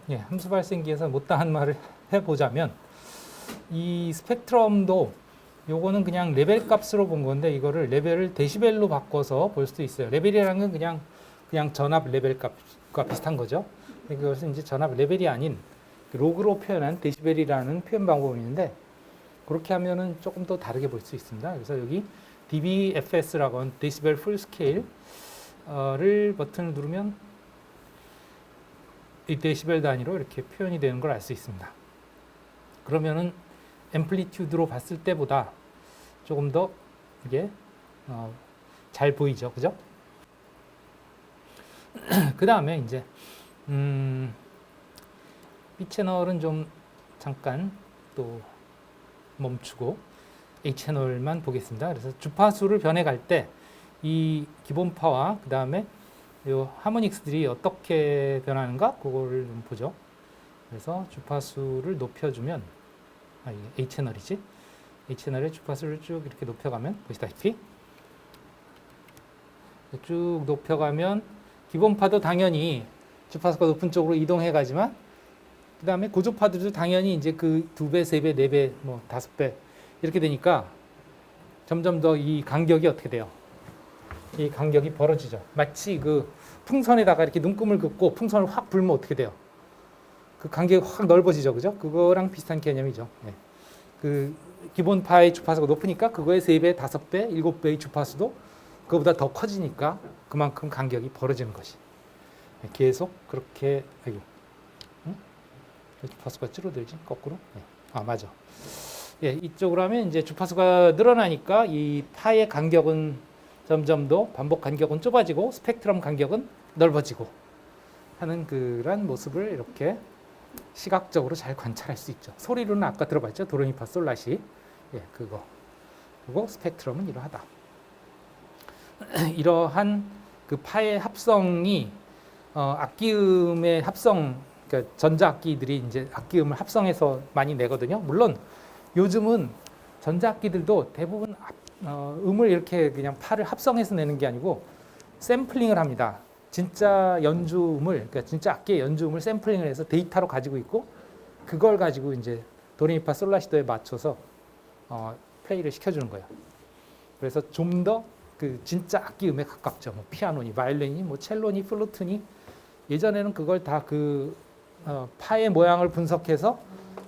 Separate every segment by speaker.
Speaker 1: 예, 함수 발생기에서 못다한 말을 해보자면 이 스펙트럼도 요거는 그냥 레벨 값으로 본 건데 이거를 레벨을 데시벨로 바꿔서 볼 수도 있어요. 레벨이라는 건 그냥 전압 레벨 값과 비슷한 거죠. 그것은 이제 전압 레벨이 아닌 로그로 표현한 데시벨이라는 표현 방법이 있는데 그렇게 하면은 조금 더 다르게 볼 수 있습니다. 그래서 여기 dBFS라고 하는 데시벨 풀 스케일을 버튼을 누르면 이 데시벨 단위로 이렇게 표현이 되는 걸 알 수 있습니다. 그러면은 앰플리튜드로 봤을 때보다 조금 더 이게 잘 보이죠, 그죠? 그 다음에 이제 B 채널은 좀 잠깐 또 멈추고 A 채널만 보겠습니다. 그래서 주파수를 변해갈 때 이 기본파와 그 다음에 요 하모닉스들이 어떻게 변하는가 그거를 좀 보죠. 그래서 주파수를 높여주면 이게 A 채널이지. A 채널의 주파수를 쭉 이렇게 높여가면 보시다시피 쭉 높여가면 기본파도 당연히 주파수가 높은 쪽으로 이동해 가지만 그 다음에 고주파들도 당연히 이제 그 2배, 3배, 4배, 뭐 5배 이렇게 되니까 점점 더 이 간격이 어떻게 돼요? 이 간격이 벌어지죠. 마치 그 풍선에다가 이렇게 눈금을 긋고 풍선을 확 불면 어떻게 돼요? 그 간격이 확 넓어지죠. 그죠? 그거랑 비슷한 개념이죠. 네. 그 기본파의 주파수가 높으니까 그거의 3배, 5배, 7배의 주파수도 그거보다 더 커지니까 그만큼 간격이 벌어지는 것이. 네. 계속 그렇게 주파수가 줄어들지? 거꾸로? 네. 아, 맞아. 예, 이쪽으로 하면 이제 주파수가 늘어나니까 이 파의 간격은 점점 더 반복 간격은 좁아지고 스펙트럼 간격은 넓어지고 하는 그런 모습을 이렇게 시각적으로 잘 관찰할 수 있죠. 소리로는 아까 들어봤죠? 도레미파 솔라시. 예, 그거. 그리고 스펙트럼은 이러하다. 이러한 그 파의 합성이 악기음의 합성, 그러니까 전자악기들이 이제 악기음을 합성해서 많이 내거든요. 물론 요즘은 전자악기들도 대부분 음을 이렇게 그냥 파를 합성해서 내는 게 아니고 샘플링을 합니다. 진짜 연주음을, 그러니까 진짜 악기의 연주음을 샘플링을 해서 데이터로 가지고 있고 그걸 가지고 이제 도레미파 솔라시도에 맞춰서 플레이를 시켜주는 거예요. 그래서 좀 더 그 진짜 악기 음에 가깝죠. 뭐 피아노니, 바이올린이, 뭐 첼로니, 플루트니 예전에는 그걸 다 그 파의 모양을 분석해서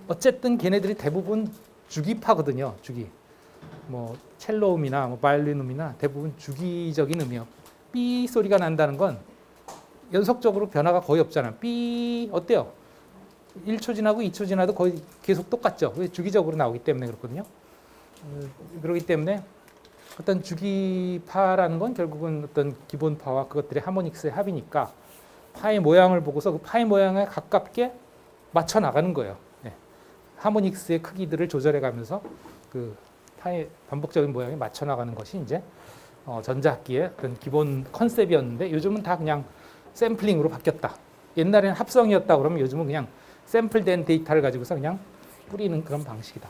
Speaker 1: 어쨌든 걔네들이 대부분 주기파거든요. 주기. 뭐 첼로 음이나 뭐 바이올린 음이나 대부분 주기적인 음이요. 삐 소리가 난다는 건 연속적으로 변화가 거의 없잖아요. 삐 어때요? 1초 지나고 2초 지나도 거의 계속 똑같죠. 왜 주기적으로 나오기 때문에 그렇거든요. 그렇기 때문에 어떤 주기파라는 건 결국은 어떤 기본파와 그것들의 하모닉스의 합이니까 파의 모양을 보고서 그 파의 모양에 가깝게 맞춰 나가는 거예요. 네. 하모닉스의 크기들을 조절해 가면서 그 파의 반복적인 모양에 맞춰 나가는 것이 이제 전자악기의 어떤 기본 컨셉이었는데 요즘은 다 그냥 샘플링으로 바뀌었다. 옛날에는 합성이었다 그러면 요즘은 그냥 샘플된 데이터를 가지고서 그냥 뿌리는 그런 방식이다.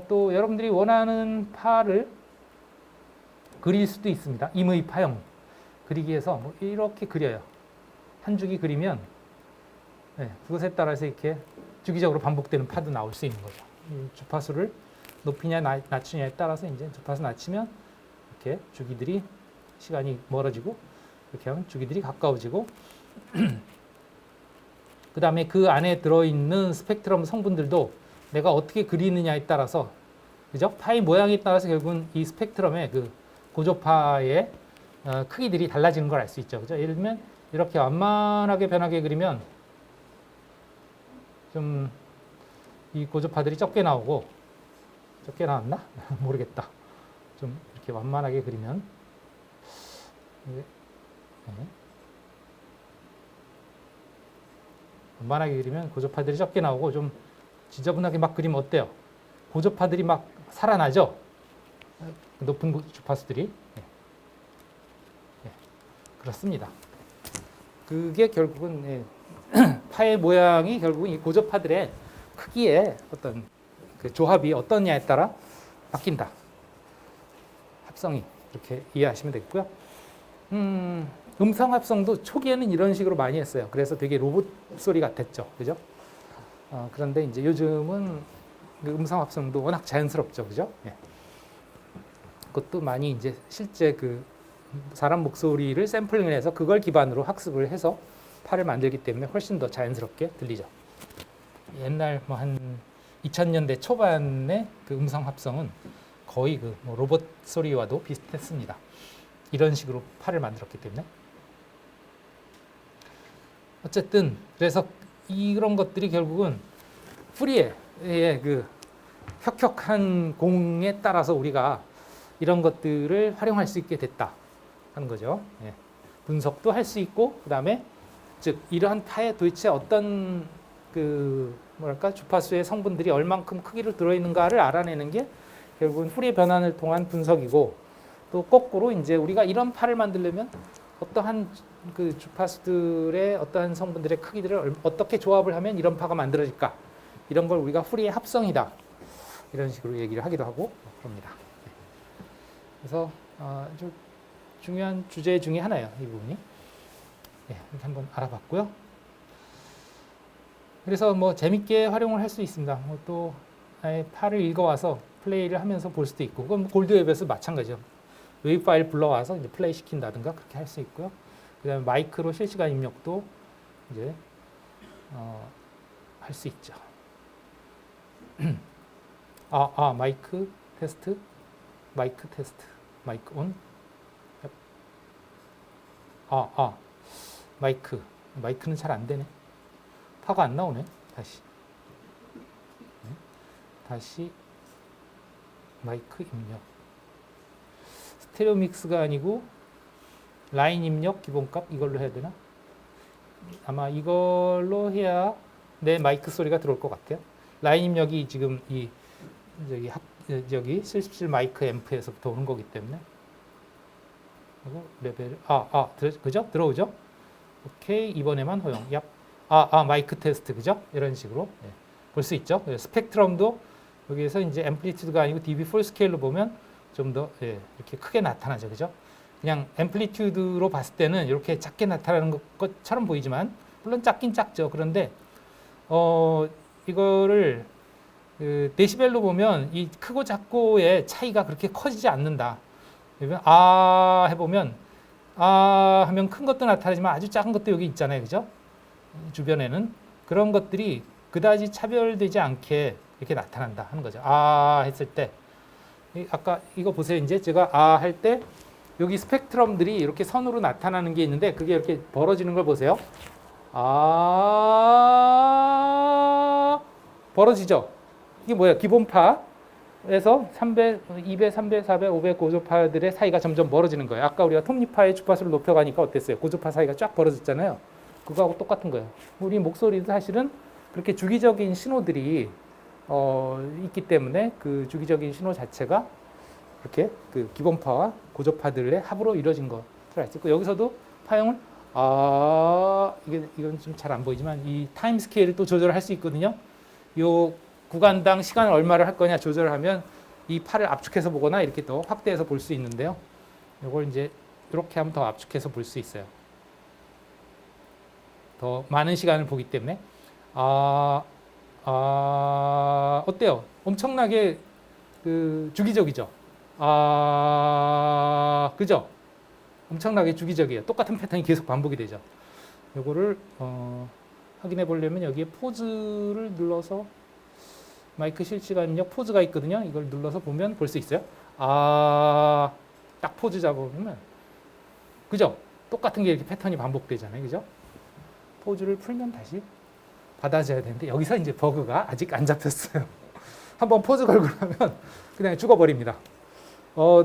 Speaker 1: 또 여러분들이 원하는 파를 그릴 수도 있습니다. 임의 파형 그리기 위해서 뭐 이렇게 그려요. 한 주기 그리면 네, 그것에 따라서 이렇게 주기적으로 반복되는 파도 나올 수 있는 거죠. 주파수를 높이냐 낮추냐에 따라서 이제 주파수 낮추면 이렇게 주기들이 시간이 멀어지고 이렇게 하면 주기들이 가까워지고 그 다음에 그 안에 들어있는 스펙트럼 성분들도 내가 어떻게 그리느냐에 따라서 그죠? 파의 모양에 따라서 결국은 이 스펙트럼의 그 고조파의 크기들이 달라지는 걸 알 수 있죠. 그죠? 예를 들면 이렇게 완만하게 변하게 그리면 좀 이 고조파들이 적게 나오고 적게 나왔나? 모르겠다. 좀 이렇게 완만하게 그리면 네. 완만하게 그리면 고조파들이 적게 나오고 좀 지저분하게 막 그리면 어때요? 고조파들이 막 살아나죠? 높은 주파수들이. 네. 네. 그렇습니다. 그게 결국은 네. 파의 모양이 결국은 이 고조파들의 크기의 어떤 그 조합이 어떠냐에 따라 바뀐다. 합성이 이렇게 이해하시면 되겠고요. 음성 합성도 초기에는 이런 식으로 많이 했어요. 그래서 되게 로봇 소리 같았죠. 그죠? 그런데 이제 요즘은 그 음성 합성도 워낙 자연스럽죠. 그죠? 예. 그것도 많이 이제 실제 그 사람 목소리를 샘플링을 해서 그걸 기반으로 학습을 해서 팔을 만들기 때문에 훨씬 더 자연스럽게 들리죠. 옛날 뭐 한 2000년대 초반의 그 음성 합성은 거의 그 뭐 로봇 소리와도 비슷했습니다. 이런 식으로 팔을 만들었기 때문에. 어쨌든 그래서 이런 것들이 결국은 프리의 그 혁혁한 공에 따라서 우리가 이런 것들을 활용할 수 있게 됐다 하는 거죠. 예. 분석도 할 수 있고, 그 다음에 즉 이러한 파에 도대체 어떤 그 뭐랄까 주파수의 성분들이 얼만큼 크기로 들어있는가를 알아내는 게 결국은 후리의 변환을 통한 분석이고, 또 거꾸로 이제 우리가 이런 파를 만들려면 어떠한 그 주파수들의 어떠한 성분들의 크기들을 어떻게 조합을 하면 이런 파가 만들어질까, 이런 걸 우리가 후리의 합성이다 이런 식으로 얘기를 하기도 하고 그럽니다. 그래서 아주 중요한 주제 중에 하나예요, 이 부분이. 네, 이렇게 한번 알아봤고요. 그래서 뭐 재밌게 활용을 할 수 있습니다. 뭐또 파를 읽어와서 플레이를 하면서 볼 수도 있고, 그건 골드웹에서 마찬가지죠. 웨이브 파일 불러와서 이제 플레이 시킨다든가 그렇게 할 수 있고요. 그다음에 마이크로 실시간 입력도 이제 할 수 있죠. 마이크 테스트, 마이크 온. 마이크는 잘 안 되네. 파가 안 나오네. 다시 마이크 입력. 스테레오 믹스가 아니고 라인 입력 기본값 이걸로 해야 되나? 아마 이걸로 해야 내 마이크 소리가 들어올 것 같아요. 라인 입력이 지금 이 저기 77 마이크 앰프에서부터 오는 거기 때문에. 그리고 레벨 그죠? 들어오죠? 오케이, 이번에만 허용. 얍. 마이크 테스트, 그죠? 이런 식으로 볼 수 있죠. 스펙트럼도 여기에서 이제 앰플리튜드가 아니고 dB 풀 스케일로 보면 좀 더 이렇게 크게 나타나죠, 그죠? 그냥 앰플리튜드로 봤을 때는 이렇게 작게 나타나는 것처럼 보이지만 물론 작긴 작죠. 그런데 이거를 그 데시벨로 보면 이 크고 작고의 차이가 그렇게 커지지 않는다. 해보면 하면 큰 것도 나타나지만 아주 작은 것도 여기 있잖아요, 그죠? 주변에는 그런 것들이 그다지 차별되지 않게 이렇게 나타난다 하는 거죠. 했을 때 아까 이거 보세요. 이제 제가 할 때 여기 스펙트럼들이 이렇게 선으로 나타나는 게 있는데 그게 이렇게 벌어지는 걸 보세요. 벌어지죠. 이게 뭐예요? 기본파에서 300, 200, 300, 400, 500 고조파들의 사이가 점점 멀어지는 거예요. 아까 우리가 톱니파의 주파수를 높여가니까 어땠어요? 고조파 사이가 쫙 벌어졌잖아요. 그거하고 똑같은 거예요. 우리 목소리도 사실은 그렇게 주기적인 신호들이 있기 때문에 그 주기적인 신호 자체가 이렇게 그 기본파와 고조파들의 합으로 이루어진 것을 알 수 있고, 여기서도 파형을 이건 좀 잘 안 보이지만 이 타임 스케일을 또 조절할 수 있거든요. 요 구간당 시간을 얼마를 할 거냐 조절을 하면 이 파를 압축해서 보거나 이렇게 또 확대해서 볼 수 있는데요. 이걸 이제 이렇게 하면 더 압축해서 볼 수 있어요. 더 많은 시간을 보기 때문에 어때요? 엄청나게 그 주기적이죠. 그죠? 엄청나게 주기적이에요. 똑같은 패턴이 계속 반복이 되죠. 요거를 확인해 보려면 여기에 포즈를 눌러서 마이크 실시간 입력 포즈가 있거든요. 이걸 눌러서 보면 볼 수 있어요. 딱 포즈 잡아보면 그죠? 똑같은 게 이렇게 패턴이 반복되잖아요. 그죠? 포즈를 풀면 다시 받아줘야 되는데 여기서 이제 버그가 아직 안 잡혔어요. 한번 포즈 걸고 나면 그냥 죽어버립니다.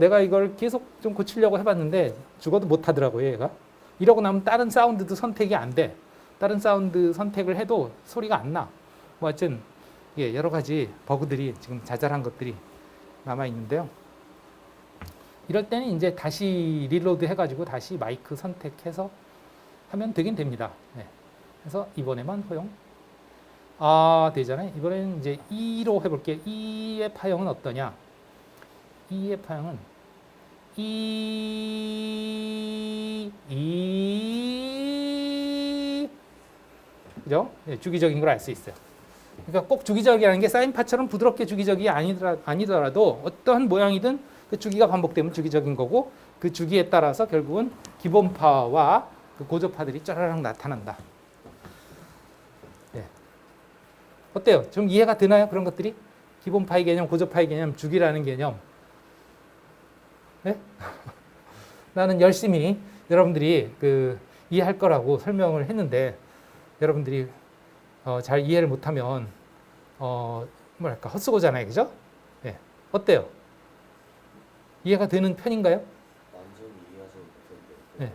Speaker 1: 내가 이걸 계속 좀 고치려고 해봤는데 죽어도 못 하더라고요, 얘가. 이러고 나면 다른 사운드도 선택이 안 돼. 다른 사운드 선택을 해도 소리가 안 나. 뭐 하여튼 여러 가지 버그들이 지금 자잘한 것들이 남아 있는데요. 이럴 때는 이제 다시 리로드 해가지고 다시 마이크 선택해서 하면 되긴 됩니다. 그래서 이번에만 허용. 되잖아요. 이번에는 이제 2로 해볼게요. 2의 파형은 어떠냐? 2의 파형은 그죠? 네, 주기적인 걸 알 수 있어요. 그러니까 꼭 주기적이라는 게 사인파처럼 부드럽게 주기적이 아니더라도 어떠한 모양이든 그 주기가 반복되면 주기적인 거고 그 주기에 따라서 결국은 기본파와 그 고조파들이 짜라락 나타난다. 네. 어때요? 좀 이해가 되나요? 그런 것들이? 기본파의 개념, 고조파의 개념, 주기라는 개념. 네? 나는 열심히 여러분들이 그 이해할 거라고 설명을 했는데 여러분들이 잘 이해를 못하면 뭐랄까 헛수고잖아요, 그죠? 네. 어때요? 이해가 되는 편인가요?
Speaker 2: 완전히 이해하지 못했는데
Speaker 1: 네.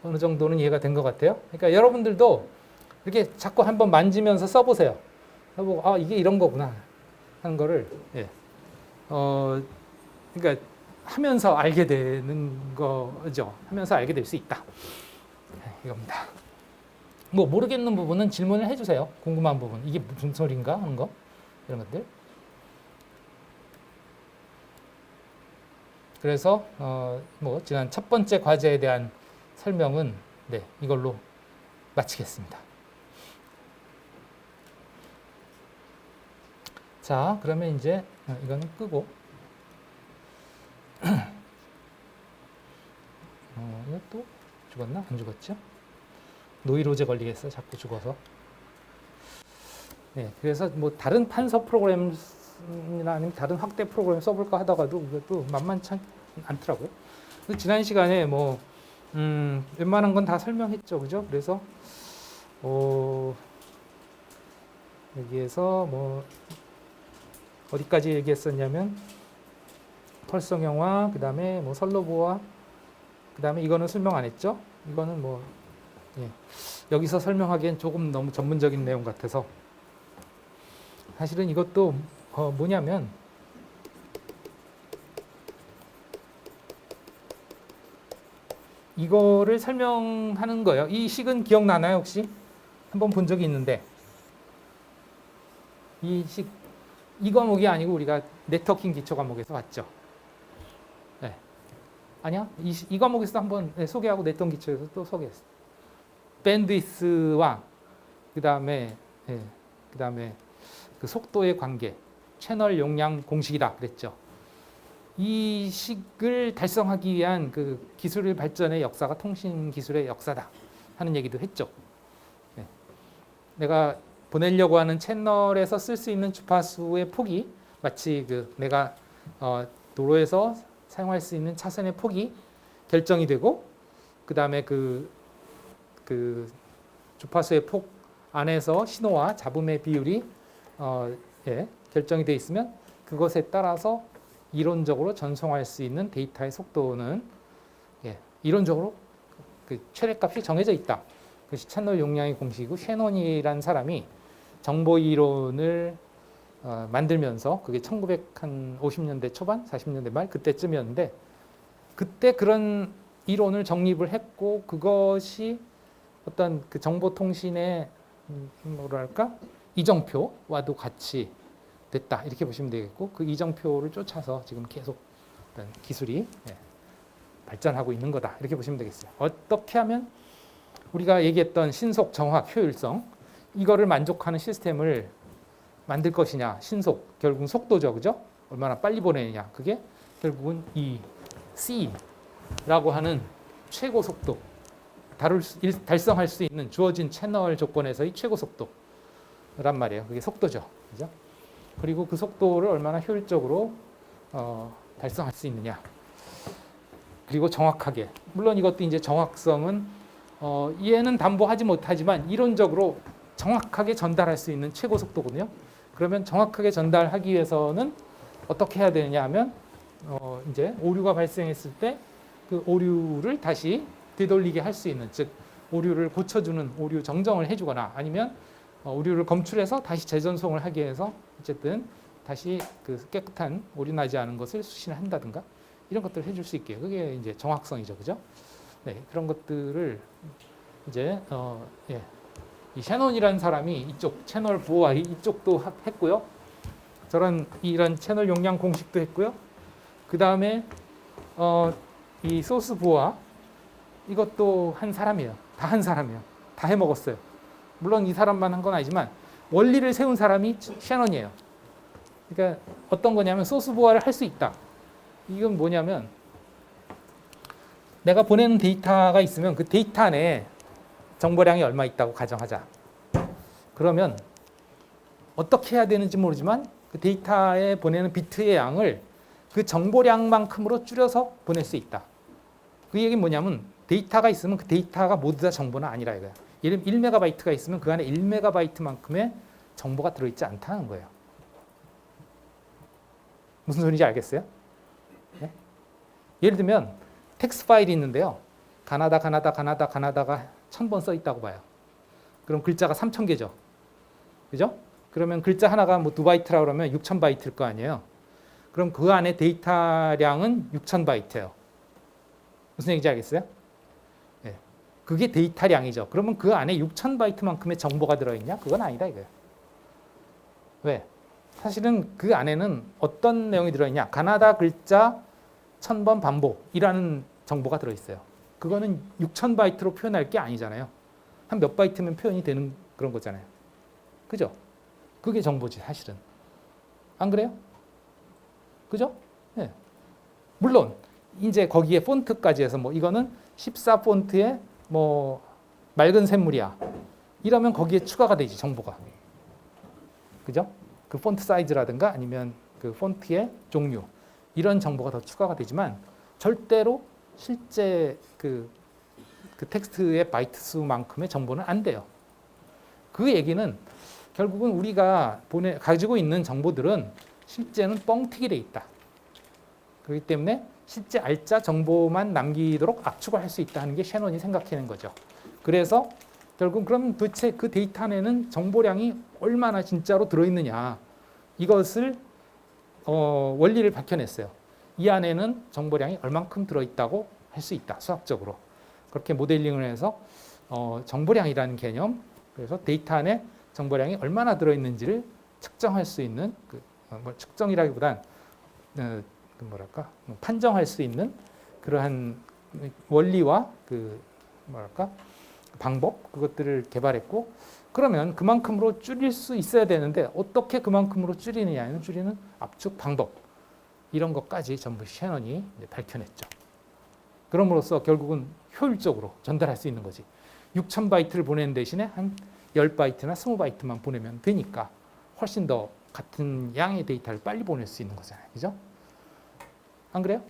Speaker 1: 어느 정도는 이해가 된 것 같아요. 그러니까 여러분들도 이렇게 자꾸 한번 만지면서 써보세요. 써보고 아 이게 이런 거구나 하는 거를 예. 그러니까 하면서 알게 되는 거죠. 하면서 알게 될 수 있다. 이겁니다. 뭐 모르겠는 부분은 질문을 해주세요. 궁금한 부분 이게 무슨 소리인가 하는 거 이런 것들. 그래서 뭐 지난 첫 번째 과제에 대한 설명은 네 이걸로 마치겠습니다. 자 그러면 이제 이거는 끄고 이것도 죽었나? 안 죽었죠? 노이로제 걸리겠어 자꾸 죽어서. 네, 그래서 뭐 다른 판서 프로그램이나 아니면 다른 확대 프로그램 써볼까 하다가도 그것도 만만치 않더라고요. 지난 시간에 뭐 웬만한 건 다 설명했죠, 그죠? 그래서 여기에서 뭐 어디까지 얘기했었냐면 펄성형화, 그 다음에 뭐 설로보아, 그 다음에 이거는 설명 안 했죠? 이거는 뭐 예, 여기서 설명하기엔 조금 너무 전문적인 내용 같아서 사실은 이것도 뭐냐면 이거를 설명하는 거예요. 이 식은 기억나나요 혹시? 한번 본 적이 있는데 이 식, 이 과목이 아니고 우리가 네트워킹 기초 과목에서 봤죠. 네. 아니야? 이 과목에서 한번 소개하고 네트워킹 기초에서 또 소개했어. 밴드위스와 그다음에 그 속도의 관계, 채널 용량 공식이다 그랬죠. 이 식을 달성하기 위한 그 기술의 발전의 역사가 통신 기술의 역사다 하는 얘기도 했죠. 네. 내가 보내려고 하는 채널에서 쓸 수 있는 주파수의 폭이 마치 그 내가 도로에서 사용할 수 있는 차선의 폭이 결정이 되고 그 다음에 그 주파수의 폭 안에서 신호와 잡음의 비율이 결정이 되어 있으면 그것에 따라서 이론적으로 전송할 수 있는 데이터의 속도는 이론적으로 그 최대값이 정해져 있다. 그것이 채널 용량의 공식이고 셰논이라는 사람이 정보 이론을 만들면서 그게 1950년대 초반, 40년대 말 그때쯤이었는데 그때 그런 이론을 정립을 했고 그것이 어떤 그 정보통신의 뭐랄까 이정표와도 같이 됐다 이렇게 보시면 되겠고 그 이정표를 쫓아서 지금 계속 어떤 기술이 발전하고 있는 거다 이렇게 보시면 되겠어요. 어떻게 하면 우리가 얘기했던 신속, 정확, 효율성 이거를 만족하는 시스템을 만들 것이냐 신속 결국은 속도죠, 그죠? 얼마나 빨리 보내느냐 그게 결국은 이 C라고 하는 최고 속도 달성할 수 있는 주어진 채널 조건에서의 최고 속도란 말이에요. 그게 속도죠. 그죠? 그리고 그 속도를 얼마나 효율적으로 달성할 수 있느냐. 그리고 정확하게. 물론 이것도 이제 정확성은 이해는 담보하지 못하지만 이론적으로 정확하게 전달할 수 있는 최고 속도거든요. 그러면 정확하게 전달하기 위해서는 어떻게 해야 되느냐 하면 이제 오류가 발생했을 때 그 오류를 다시 되돌리게 할 수 있는 즉 오류를 고쳐주는 오류 정정을 해주거나 아니면 오류를 검출해서 다시 재전송을 하기 위해서 어쨌든 다시 그 깨끗한 오류 나지 않은 것을 수신을 한다든가 이런 것들을 해줄 수 있게 그게 이제 정확성이죠, 그죠? 네, 그런 것들을 이제 이 셰논이라는 사람이 이쪽 채널 보호와 이쪽도 했고요. 이런 채널 용량 공식도 했고요. 그 다음에 이 소스 부호와 이것도 한 사람이에요. 다 한 사람이에요. 다 해먹었어요. 물론 이 사람만 한 건 아니지만 원리를 세운 사람이 셰넌이에요. 그러니까 어떤 거냐면 소스 부호를 할 수 있다. 이건 뭐냐면 내가 보내는 데이터가 있으면 그 데이터 안에 정보량이 얼마 있다고 가정하자. 그러면 어떻게 해야 되는지 모르지만 그 데이터에 보내는 비트의 양을 그 정보량만큼으로 줄여서 보낼 수 있다. 그 얘기는 뭐냐면 데이터가 있으면 그 데이터가 모두 다 정보는 아니라 이거야. 예를 들면 1메가바이트가 있으면 그 안에 1메가바이트만큼의 정보가 들어있지 않다는 거예요. 무슨 소리인지 알겠어요? 네? 예를 들면 텍스트 파일이 있는데요. 가나다가 1000번 써 있다고 봐요. 그럼 글자가 3000개죠. 그죠? 그러면 글자 하나가 뭐 2바이트라고 그러면 6000바이트일 거 아니에요. 그럼 그 안에 데이터량은 6000바이트예요. 무슨 얘기인지 알겠어요? 네. 그게 데이터량이죠. 그러면 그 안에 6000바이트만큼의 정보가 들어있냐? 그건 아니다 이거예요. 왜? 사실은 그 안에는 어떤 내용이 들어있냐? 가나다 글자 1000번 반복이라는 정보가 들어있어요. 그거는 6000바이트로 표현할 게 아니잖아요. 한 몇 바이트면 표현이 되는 그런 거잖아요. 그죠? 그게 정보지 사실은. 안 그래요? 그죠? 네. 물론 이제 거기에 폰트까지 해서 뭐 이거는 14 폰트에 뭐 맑은 샘물이야. 이러면 거기에 추가가 되지 정보가. 그죠? 그 폰트 사이즈라든가 아니면 그 폰트의 종류 이런 정보가 더 추가가 되지만 절대로 실제 그 텍스트의 바이트 수만큼의 정보는 안 돼요. 그 얘기는 결국은 우리가 가지고 있는 정보들은 실제는 뻥튀기 돼 있다. 그렇기 때문에 실제 알짜 정보만 남기도록 압축을 할 수 있다는 게 셰넌이 생각하는 거죠. 그래서 결국 그럼 도대체 그 데이터 안에는 정보량이 얼마나 진짜로 들어있느냐 이것을 원리를 밝혀냈어요. 이 안에는 정보량이 얼만큼 들어있다고 할 수 있다. 수학적으로. 그렇게 모델링을 해서 정보량이라는 개념 그래서 데이터 안에 정보량이 얼마나 들어있는지를 측정할 수 있는 측정이라기보단 판정할 수 있는 그러한 원리와 방법 그것들을 개발했고 그러면 그만큼으로 줄일 수 있어야 되는데 어떻게 그만큼으로 줄이느냐는 줄이는 압축 방법 이런 것까지 전부 셰넌이 밝혀냈죠. 그럼으로써 결국은 효율적으로 전달할 수 있는 거지. 6000바이트를 보내는 대신에 한 10바이트나 20바이트만 보내면 되니까 훨씬 더 같은 양의 데이터를 빨리 보낼 수 있는 거잖아요. 그죠? 안 그래요?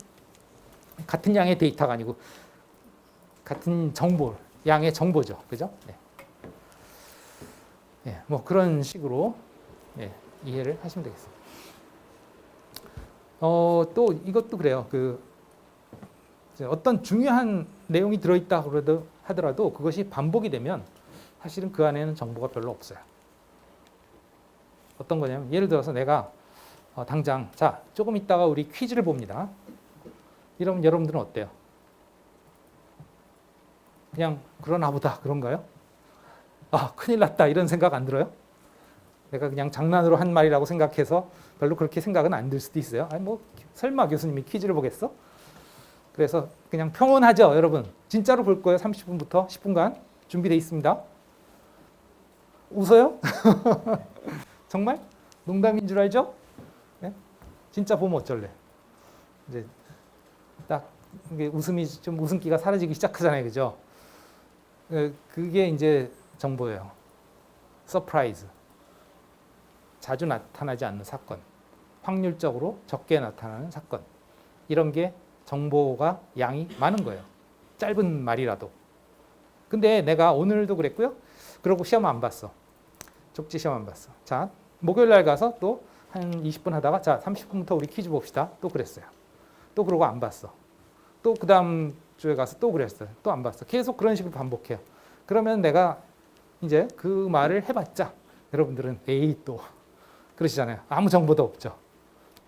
Speaker 1: 같은 양의 데이터가 아니고 같은 정보, 양의 정보죠. 그죠? 네. 네, 뭐 그런 식으로 네, 이해를 하시면 되겠습니다. 또 이것도 그래요. 어떤 중요한 내용이 들어있다 하더라도 그것이 반복이 되면 사실은 그 안에는 정보가 별로 없어요. 어떤 거냐면 예를 들어서 내가 당장 자 조금 있다가 우리 퀴즈를 봅니다. 이러면 여러분들은 어때요? 그냥 그러나 보다 그런가요? 아 큰일 났다 이런 생각 안 들어요? 내가 그냥 장난으로 한 말이라고 생각해서 별로 그렇게 생각은 안 들 수도 있어요. 아니 뭐 설마 교수님이 퀴즈를 보겠어? 그래서 그냥 평온하죠, 여러분. 진짜로 볼 거예요. 30분부터 10분간 준비되어 있습니다. 웃어요? 정말? 농담인 줄 알죠? 네? 진짜 보면 어쩔래? 이제 딱 이게 웃음이 좀 웃음기가 사라지기 시작하잖아요, 그죠? 그게 이제 정보예요. 서프라이즈. 자주 나타나지 않는 사건. 확률적으로 적게 나타나는 사건. 이런 게 정보가 양이 많은 거예요. 짧은 말이라도. 근데 내가 오늘도 그랬고요. 그러고 시험 안 봤어. 쪽지 시험 안 봤어. 자, 목요일 날 가서 또 한 20분 하다가 자, 30분부터 우리 퀴즈 봅시다. 또 그랬어요. 또 그러고 안 봤어. 또 그 다음 주에 가서 또 그랬어요. 또 안 봤어. 계속 그런 식으로 반복해요. 그러면 내가 이제 그 말을 해봤자 여러분들은 에이 또 그러시잖아요. 아무 정보도 없죠.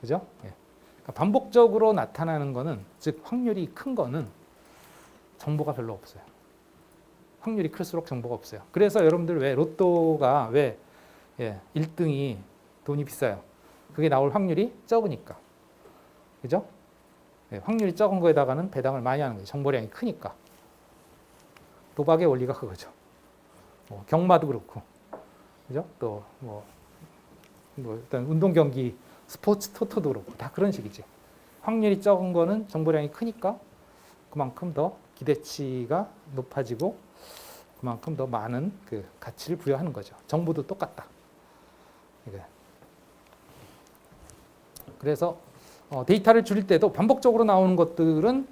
Speaker 1: 그죠? 예. 그러니까 반복적으로 나타나는 거는 즉 확률이 큰 거는 정보가 별로 없어요. 확률이 클수록 정보가 없어요. 그래서 여러분들 왜 로또가 왜 1등이 돈이 비싸요? 그게 나올 확률이 적으니까. 그죠? 네, 확률이 적은 거에다가는 배당을 많이 하는 거예요. 정보량이 크니까. 도박의 원리가 그거죠. 경마도 그렇고, 그죠? 또 일단 운동 경기, 스포츠 토토도 그렇고 다 그런 식이지. 확률이 적은 거는 정보량이 크니까 그만큼 더 기대치가 높아지고 그만큼 더 많은 그 가치를 부여하는 거죠. 정보도 똑같다. 그래서 데이터를 줄일 때도 반복적으로 나오는 것들은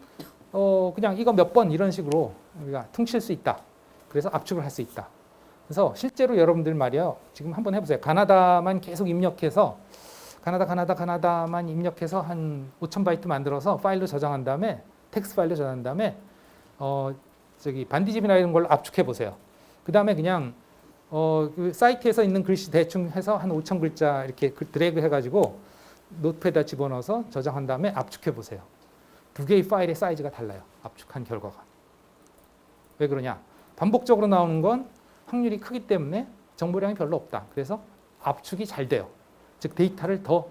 Speaker 1: 그냥 이거 몇 번 이런 식으로 우리가 퉁칠 수 있다. 그래서 압축을 할 수 있다. 그래서 실제로 여러분들 말이요. 지금 한번 해보세요. 가나다만 계속 입력해서 가나다만 입력해서 한 5,000바이트 만들어서 파일로 저장한 다음에 텍스트 파일로 저장한 다음에 반디집이나 이런 걸로 압축해 보세요. 그 다음에 그냥 그 사이트에서 있는 글씨 대충 해서 한 5,000글자 이렇게 드래그 해가지고 노트패드에 집어넣어서 저장한 다음에 압축해 보세요. 두 개의 파일의 사이즈가 달라요. 압축한 결과가. 왜 그러냐? 반복적으로 나오는 건 확률이 크기 때문에 정보량이 별로 없다. 그래서 압축이 잘 돼요. 즉 데이터를 더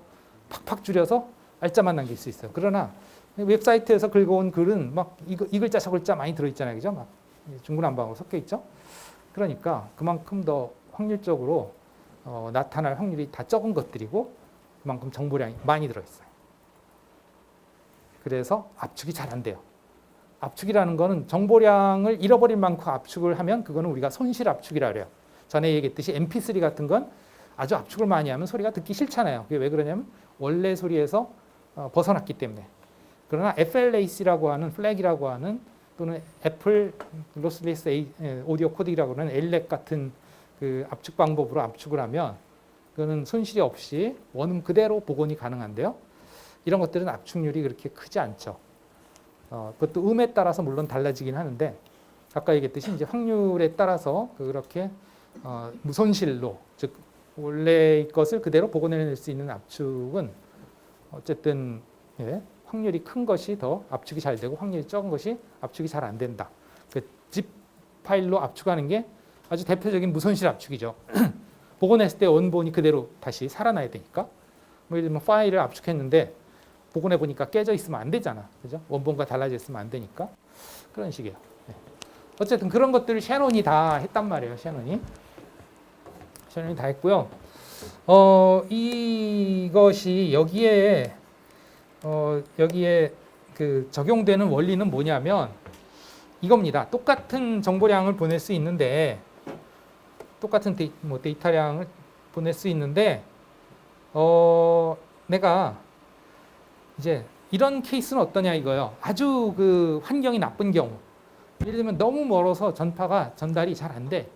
Speaker 1: 팍팍 줄여서 알짜만 남길 수 있어요. 그러나 웹사이트에서 긁어온 글은 막 이 글자 저 글자 많이 들어있잖아요. 그죠? 막 중구난방으로 섞여 있죠. 그러니까 그만큼 더 확률적으로 나타날 확률이 다 적은 것들이고 그만큼 정보량이 많이 들어있어요. 그래서 압축이 잘 안 돼요. 압축이라는 거는 정보량을 잃어버릴 만큼 압축을 하면 그거는 우리가 손실 압축이라 그래요. 전에 얘기했듯이 MP3 같은 건 아주 압축을 많이 하면 소리가 듣기 싫잖아요. 그게 왜 그러냐면 원래 소리에서 벗어났기 때문에. 그러나 FLAC라고 하는 플래그라고 하는 또는 애플 로스리스 오디오 코딩이라고 하는 엘렉 같은 그 압축 방법으로 압축을 하면 그거는 손실이 없이 원음 그대로 복원이 가능한데요. 이런 것들은 압축률이 그렇게 크지 않죠. 그것도 음에 따라서 물론 달라지긴 하는데 아까 얘기했듯이 이제 확률에 따라서 그렇게 무손실로 즉 원래의 것을 그대로 복원해낼 수 있는 압축은 어쨌든 확률이 큰 것이 더 압축이 잘 되고 확률이 적은 것이 압축이 잘 안 된다. 그 zip 파일로 압축하는 게 아주 대표적인 무손실 압축이죠. 복원했을 때 원본이 그대로 다시 살아나야 되니까. 뭐 예를 들면 파일을 압축했는데 복원해 보니까 깨져 있으면 안 되잖아. 그죠? 원본과 달라져 있으면 안 되니까. 그런 식이에요. 어쨌든 그런 것들을 샤논이 다 했단 말이에요. 샤논이 다 했고요. 이것이 여기에 그 적용되는 원리는 뭐냐면 이겁니다. 똑같은 정보량을 보낼 수 있는데 똑같은 데이터량을 보낼 수 있는데 내가 이제 이런 케이스는 어떠냐 이거요. 아주 그 환경이 나쁜 경우. 예를 들면 너무 멀어서 전파가 전달이 잘 안 돼.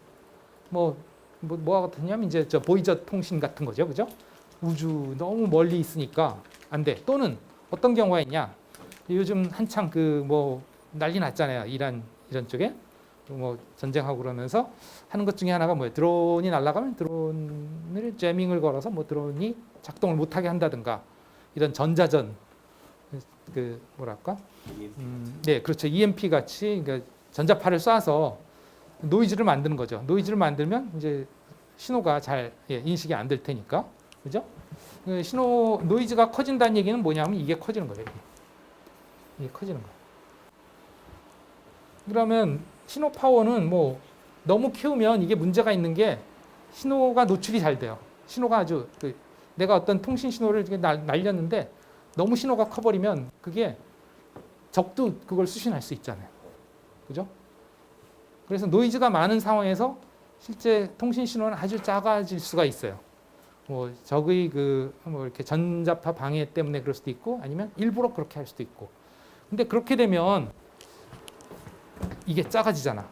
Speaker 1: 뭐가 같으냐면 이제 저 보이저 통신 같은 거죠. 그죠? 우주 너무 멀리 있으니까 안 돼. 또는 어떤 경우가 있냐? 요즘 한창 난리 났잖아요. 이란 쪽에 전쟁하고 그러면서 하는 것 중에 하나가 뭐예요? 드론이 날아가면 드론을 제밍을 걸어서 드론이 작동을 못하게 한다든가 이런 전자전 네, 그렇죠. EMP 같이 그러니까 전자파를 쏴서 노이즈를 만드는 거죠. 노이즈를 만들면 이제 신호가 잘 인식이 안 될 테니까, 그죠? 노이즈가 커진다는 얘기는 뭐냐면 이게 커지는 거예요. 이게 커지는 거예요. 그러면 신호 파워는 너무 키우면 이게 문제가 있는 게 신호가 노출이 잘 돼요. 신호가 아주 내가 어떤 통신 신호를 날렸는데 너무 신호가 커버리면 그게 적도 그걸 수신할 수 있잖아요. 그죠? 그래서 노이즈가 많은 상황에서 실제 통신 신호는 아주 작아질 수가 있어요. 적의 이렇게 전자파 방해 때문에 그럴 수도 있고 아니면 일부러 그렇게 할 수도 있고. 근데 그렇게 되면 이게 작아지잖아.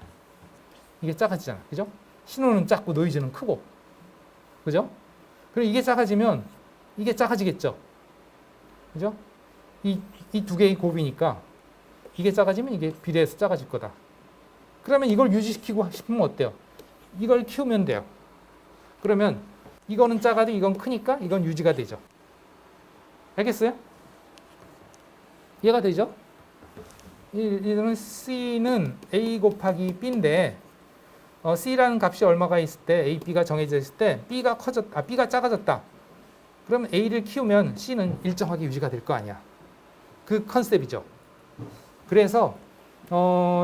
Speaker 1: 그죠? 신호는 작고 노이즈는 크고. 그죠? 그리고 이게 작아지면 이게 작아지겠죠. 그죠? 이 두 개의 곱이니까 이게 작아지면 이게 비례해서 작아질 거다. 그러면 이걸 유지시키고 싶으면 어때요? 이걸 키우면 돼요. 그러면 이거는 작아도 이건 크니까 이건 유지가 되죠. 알겠어요? 이해가 되죠? 이는 C는 A 곱하기 B인데 C라는 값이 얼마가 있을 때 A, B가 정해져 있을 때 B가 작아졌다. 그러면 A를 키우면 C는 일정하게 유지가 될 거 아니야. 그 컨셉이죠. 그래서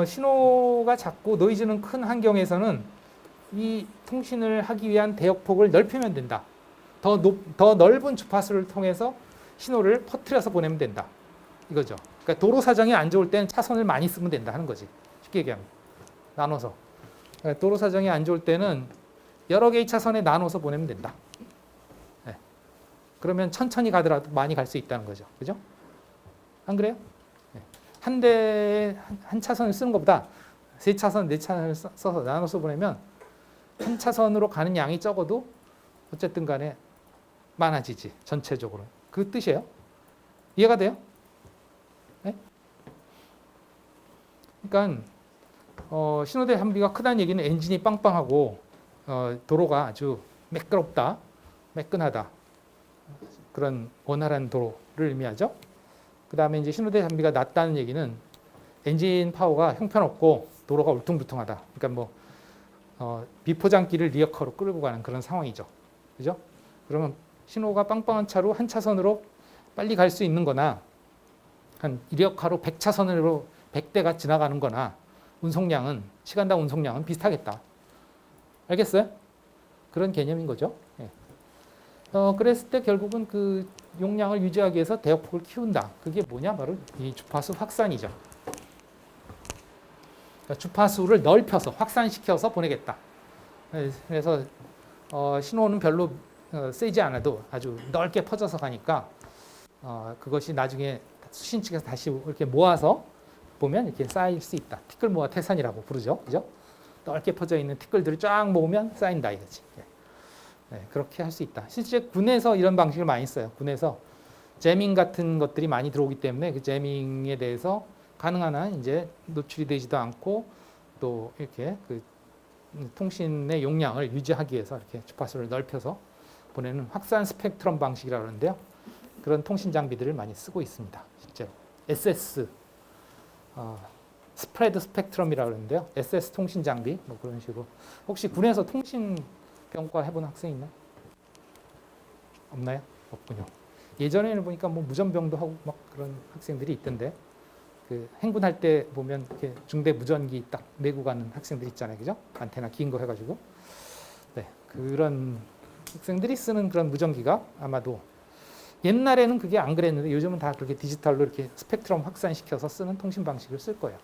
Speaker 1: 신호가 작고 노이즈는 큰 환경에서는 이 통신을 하기 위한 대역폭을 넓히면 된다. 더 넓은 주파수를 통해서 신호를 퍼뜨려서 보내면 된다. 이거죠. 그러니까 도로 사정이 안 좋을 때는 차선을 많이 쓰면 된다 하는 거지. 쉽게 얘기하면. 나눠서. 그러니까 도로 사정이 안 좋을 때는 여러 개의 차선에 나눠서 보내면 된다. 네. 그러면 천천히 가더라도 많이 갈 수 있다는 거죠. 그죠? 안 그래요? 네. 한 차선을 쓰는 것보다 세 차선, 네 차선을 써서 나눠서 보내면 한 차선으로 가는 양이 적어도 어쨌든 간에 많아지지. 전체적으로. 그 뜻이에요. 이해가 돼요? 네? 그러니까 신호대 함비가 크다는 얘기는 엔진이 빵빵하고 도로가 아주 매끈하다. 그런 원활한 도로를 의미하죠. 그 다음에 이제 신호대 함비가 낮다는 얘기는 엔진 파워가 형편없고 도로가 울퉁불퉁하다. 그러니까 비포장길을 리어커로 끌고 가는 그런 상황이죠. 그죠? 그러면 신호가 빵빵한 차로 한 차선으로 빨리 갈 수 있는 거나 한 리어카로 100차선으로 100대가 지나가는 거나 시간당 운송량은 비슷하겠다. 알겠어요? 그런 개념인 거죠. 예. 그랬을 때 결국은 그 용량을 유지하기 위해서 대역폭을 키운다. 그게 뭐냐? 바로 이 주파수 확산이죠. 그러니까 주파수를 넓혀서 확산시켜서 보내겠다. 그래서 신호는 별로 세지 않아도 아주 넓게 퍼져서 가니까 그것이 나중에 수신 측에서 다시 이렇게 모아서 보면 이렇게 쌓일 수 있다. 티끌 모아 태산이라고 부르죠. 그죠? 넓게 퍼져 있는 티끌들을 쫙 모으면 쌓인다 이거지. 네, 그렇게 할 수 있다. 실제 군에서 이런 방식을 많이 써요. 군에서 재밍 같은 것들이 많이 들어오기 때문에 그 재밍에 대해서 가능한 한 이제 노출이 되지도 않고 또 이렇게 그 통신의 용량을 유지하기 위해서 이렇게 주파수를 넓혀서 보내는 확산 스펙트럼 방식이라고 하는데요. 그런 통신 장비들을 많이 쓰고 있습니다. 실제로. SS, 스프레드 스펙트럼이라고 그러는데요. SS 통신 장비, 뭐 그런 식으로. 혹시 군에서 통신 병과 해본 학생 있나? 없나요? 없군요. 예전에는 보니까 뭐 무전병도 하고 막 그런 학생들이 있던데, 그 행군할 때 보면 이렇게 중대 무전기 딱 메고 가는 학생들 있잖아요, 그죠? 안테나 긴 거 해가지고. 네, 그런 학생들이 쓰는 그런 무전기가 아마도 옛날에는 그게 안 그랬는데 요즘은 다 그렇게 디지털로 이렇게 스펙트럼 확산시켜서 쓰는 통신 방식을 쓸 거예요.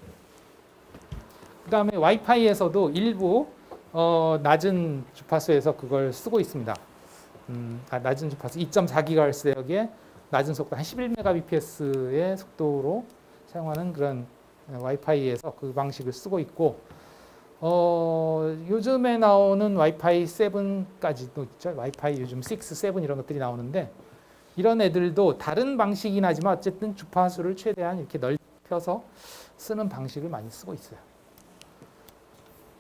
Speaker 1: 그 다음에 와이파이에서도 일부 낮은 주파수에서 그걸 쓰고 있습니다. 낮은 주파수 2.4GHz역의 낮은 속도 한 11Mbps의 속도로 사용하는 그런 와이파이에서 그 방식을 쓰고 있고 요즘에 나오는 와이파이 7까지도 있죠. 와이파이 요즘 6, 7 이런 것들이 나오는데 이런 애들도 다른 방식이긴 하지만 어쨌든 주파수를 최대한 이렇게 넓혀서 쓰는 방식을 많이 쓰고 있어요.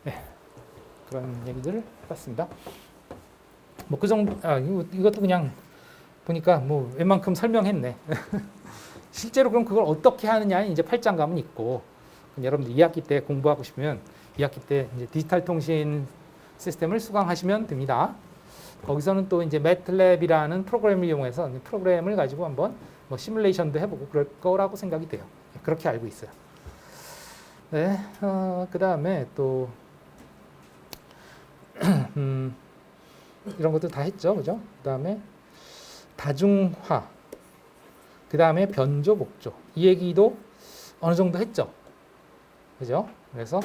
Speaker 1: 네, 그런 얘기들을 해봤습니다. 뭐 그 정도, 이것도 그냥 보니까 뭐 웬만큼 설명했네. 실제로 그럼 그걸 어떻게 하느냐는 이제 8장 가면 있고, 여러분들 2학기 때 공부하고 싶으면 2학기 때 이제 디지털 통신 시스템을 수강하시면 됩니다. 거기서는 또 이제 매틀랩이라는 프로그램을 이용해서 프로그램을 가지고 한번 뭐 시뮬레이션도 해보고 그럴 거라고 생각이 돼요. 그렇게 알고 있어요. 네, 그 다음에 또 이런 것도 다 했죠, 그죠? 그 다음에 다중화, 그 다음에 변조, 목조. 이 얘기도 어느 정도 했죠, 그죠? 그래서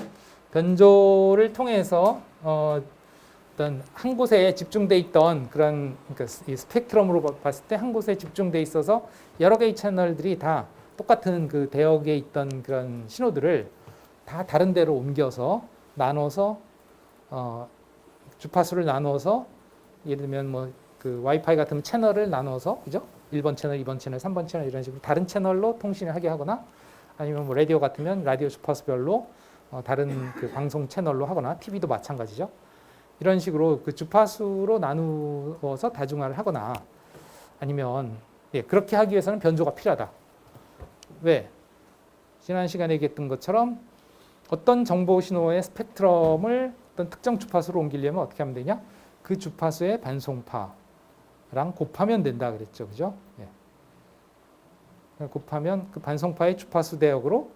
Speaker 1: 변조를 통해서 어떤 한 곳에 집중돼 있던 그런 그러니까 이 스펙트럼으로 봤을 때 한 곳에 집중돼 있어서 여러 개의 채널들이 다 똑같은 그 대역에 있던 그런 신호들을 다 다른 데로 옮겨서 나눠서 주파수를 나눠서 예를 들면 뭐 그 와이파이 같은 채널을 나눠서 그죠? 1번 채널, 2번 채널, 3번 채널 이런 식으로 다른 채널로 통신을 하게 하거나 아니면 뭐 라디오 같으면 라디오 주파수별로 다른 그 방송 채널로 하거나 TV도 마찬가지죠. 이런 식으로 그 주파수로 나누어서 다중화를 하거나 아니면 그렇게 하기 위해서는 변조가 필요하다. 왜? 지난 시간에 얘기했던 것처럼 어떤 정보 신호의 스펙트럼을 어떤 특정 주파수로 옮기려면 어떻게 하면 되냐? 그 주파수의 반송파랑 곱하면 된다 그랬죠. 그죠? 예. 곱하면 그 반송파의 주파수 대역으로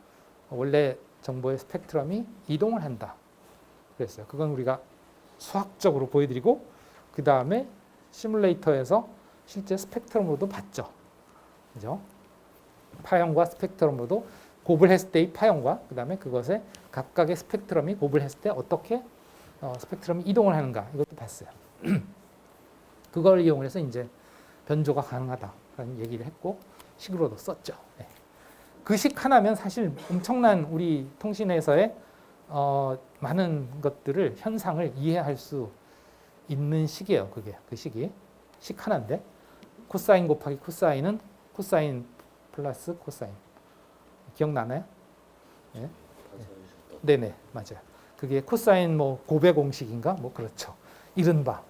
Speaker 1: 원래 정보의 스펙트럼이 이동을 한다. 그랬어요. 그건 우리가 수학적으로 보여드리고 그 다음에 시뮬레이터에서 실제 스펙트럼으로도 봤죠. 그죠? 파형과 스펙트럼으로도 곱을 했을 때의 파형과 그 다음에 그것의 각각의 스펙트럼이 곱을 했을 때 어떻게 스펙트럼이 이동을 하는가 이것도 봤어요. 그걸 이용해서 이제 변조가 가능하다라는 얘기를 했고 식으로도 썼죠. 네. 그 식 하나면 사실 엄청난 우리 통신에서의 많은 것들을 현상을 이해할 수 있는 식이에요. 그게 그 식이 식 하나인데 코사인 곱하기 코사인은 코사인 플러스 코사인 기억나나요? 네.
Speaker 2: 반사해주셨다.
Speaker 1: 네네 맞아요. 그게 코사인 뭐 곱의 공식인가 뭐 그렇죠. 이른바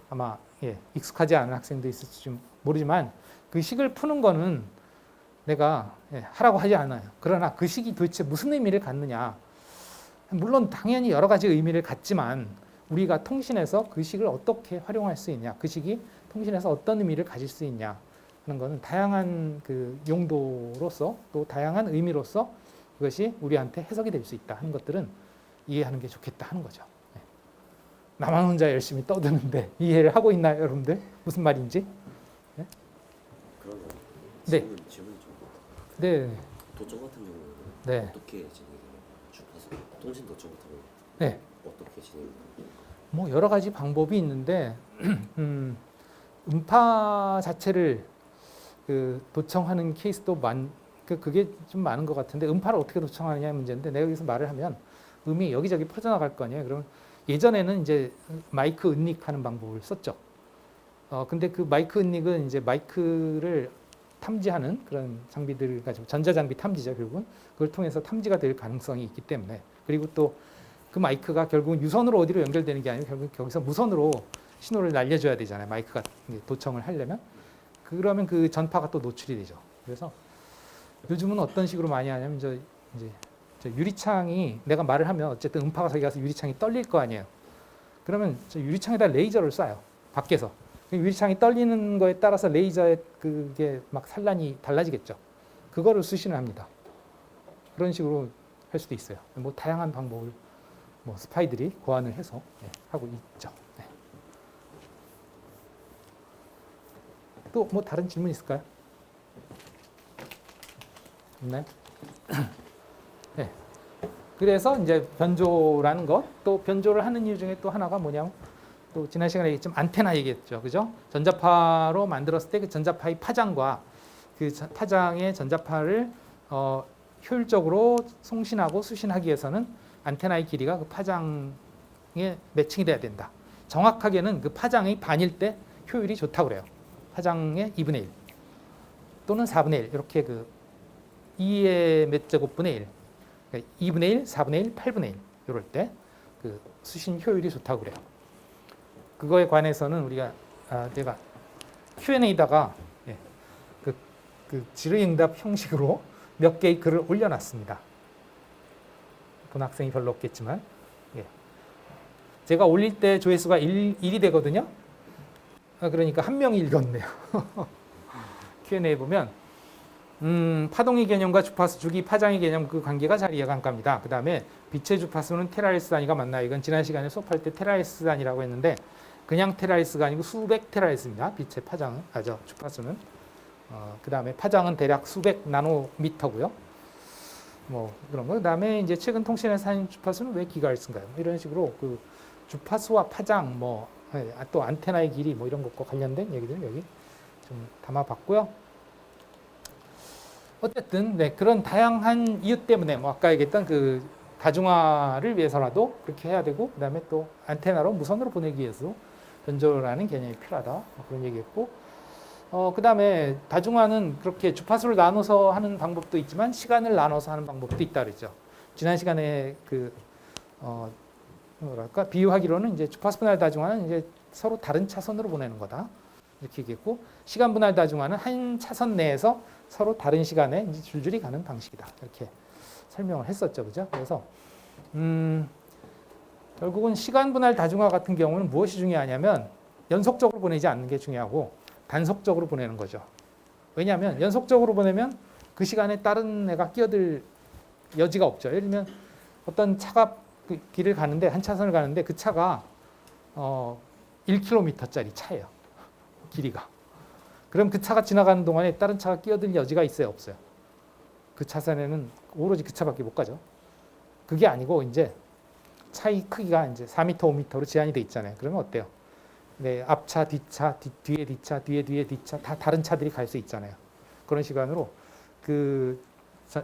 Speaker 1: 아마 익숙하지 않은 학생도 있을지 좀 모르지만 그 식을 푸는 거는 내가 하라고 하지 않아요. 그러나 그 식이 도대체 무슨 의미를 갖느냐. 물론 당연히 여러 가지 의미를 갖지만 우리가 통신에서 그 식을 어떻게 활용할 수 있냐. 그 식이 통신에서 어떤 의미를 가질 수 있냐 하는 것은 다양한 그 용도로서 또 다양한 의미로서 그것이 우리한테 해석이 될 수 있다 하는 것들은 이해하는 게 좋겠다 하는 거죠. 나만 혼자 열심히 떠드는데 이해를 하고 있나요, 여러분들? 무슨 말인지?
Speaker 2: 그러면
Speaker 1: 네.
Speaker 2: 질문 좀.
Speaker 1: 네.
Speaker 2: 도청 같은 경우는
Speaker 1: 네.
Speaker 2: 어떻게 진행되나요? 주파수 통신 도청 같은 경우
Speaker 1: 네.
Speaker 2: 어떻게 진행되나요?
Speaker 1: 뭐 여러 가지 방법이 있는데 음파 자체를 그 도청하는 케이스도 그게 좀 많은 것 같은데 음파를 어떻게 도청하느냐의 문제인데 내가 여기서 말을 하면 음이 여기저기 퍼져나갈 거 아니에요. 그러면 예전에는 이제 마이크 은닉하는 방법을 썼죠. 근데 그 마이크 은닉은 이제 마이크를 탐지하는 그런 장비들 가지고 전자장비 탐지죠. 결국은 그걸 통해서 탐지가 될 가능성이 있기 때문에 그리고 또 그 마이크가 결국은 유선으로 어디로 연결되는 게 아니고 결국 거기서 무선으로 신호를 날려줘야 되잖아요. 마이크가 도청을 하려면 그러면 그 전파가 또 노출이 되죠. 그래서 요즘은 어떤 식으로 많이 하냐면 이제 저 유리창이 내가 말을 하면 어쨌든 음파가 저기 가서 유리창이 떨릴 거 아니에요. 그러면 저 유리창에다 레이저를 쏴요. 밖에서. 유리창이 떨리는 거에 따라서 레이저의 그게 막 산란이 달라지겠죠. 그거를 수신을 합니다. 그런 식으로 할 수도 있어요. 뭐 다양한 방법을 뭐 스파이들이 고안을 해서 하고 있죠. 네. 또 뭐 다른 질문 있을까요? 없나요? 네. 그래서 이제 변조라는 것, 또 변조를 하는 이유 중에 또 하나가 뭐냐면 또 지난 시간에 얘기했지만 안테나 얘기했죠. 그죠? 전자파로 만들었을 때 그 전자파의 파장과 그 파장의 전자파를 효율적으로 송신하고 수신하기 위해서는 안테나의 길이가 그 파장에 매칭이 돼야 된다. 정확하게는 그 파장의 반일 때 효율이 좋다고 그래요. 파장의 2분의 1 또는 4분의 1 이렇게 그 2의 몇 제곱분의 1 그러니까 2분의 1, 4분의 1, 8분의 1 이럴 때 그 수신 효율이 좋다고 그래요. 그거에 관해서는 우리가 제가 Q&A다가 그 질의응답 형식으로 몇 개의 글을 올려놨습니다. 본 학생이 별로 없겠지만 제가 올릴 때 조회수가 1이 되거든요. 그러니까 한 명이 읽었네요. Q&A 보면 파동의 개념과 주파수 주기 파장의 개념 그 관계가 잘 이해가 안 갑니다. 그 다음에 빛의 주파수는 테라헤르츠 단위가 맞나요? 이건 지난 시간에 수업할 때 테라헤르츠 단위라고 했는데 그냥 테라헤르츠가 아니고 수백 테라헤르츠입니다. 빛의 파장은 주파수는. 그 다음에 파장은 대략 수백 나노미터고요. 뭐 그런 거. 그 다음에 이제 최근 통신에서 하는 주파수는 왜 기가헤르츠인가요? 이런 식으로 그 주파수와 파장 또 안테나의 길이 뭐 이런 것과 관련된 얘기들 여기 좀 담아봤고요. 어쨌든 그런 다양한 이유 때문에 뭐 아까 얘기했던 그 다중화를 위해서라도 그렇게 해야 되고 그다음에 또 안테나로 무선으로 보내기 위해서 변조라는 개념이 필요하다 뭐 그런 얘기했고 그다음에 다중화는 그렇게 주파수를 나눠서 하는 방법도 있지만 시간을 나눠서 하는 방법도 있다 그랬죠. 지난 시간에 뭐랄까 비유하기로는 이제 주파수 분할 다중화는 이제 서로 다른 차선으로 보내는 거다 이렇게 얘기했고 시간 분할 다중화는 한 차선 내에서 서로 다른 시간에 이제 줄줄이 가는 방식이다 이렇게 설명을 했었죠, 그죠? 그래서 결국은 시간 분할 다중화 같은 경우는 무엇이 중요하냐면 연속적으로 보내지 않는 게 중요하고 단속적으로 보내는 거죠. 왜냐하면 연속적으로 보내면 그 시간에 다른 애가 끼어들 여지가 없죠. 예를 들면 어떤 차가 그 길을 가는데 한 차선을 가는데 그 차가 1km짜리 차예요. 길이가. 그럼 그 차가 지나가는 동안에 다른 차가 끼어들 여지가 있어요, 없어요? 그 차선에는 오로지 그 차밖에 못 가죠. 그게 아니고 이제 차의 크기가 이제 4m, 5m로 제한이 돼 있잖아요. 그러면 어때요? 네, 앞차, 뒤차, 뒤에 뒤차, 뒤에 뒤차 다 다른 차들이 갈 수 있잖아요. 그런 시간으로 그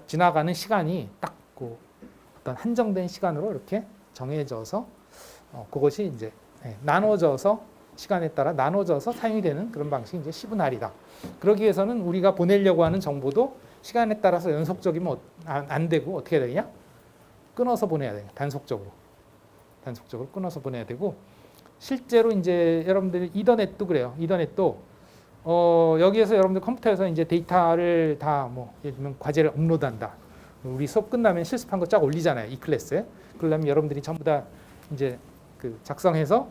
Speaker 1: 지나가는 시간이 딱 그 어떤 한정된 시간으로 이렇게 정해져서 그것이 이제 나눠져서 시간에 따라 나눠져서 사용이 되는 그런 방식이 이제 시분할이다. 그러기 위해서는 우리가 보내려고 하는 정보도 시간에 따라서 연속적이면 안 되고 어떻게 해야 되냐? 끊어서 보내야 돼요. 단속적으로 끊어서 보내야 되고 실제로 이제 여러분들이 이더넷도 그래요. 이더넷도 여기에서 여러분들 컴퓨터에서 이제 데이터를 다 뭐 예를 들면 과제를 업로드한다. 우리 수업 끝나면 실습한 거 쫙 올리잖아요. 이 클래스에. 그러려면 여러분들이 전부 다 이제 그 작성해서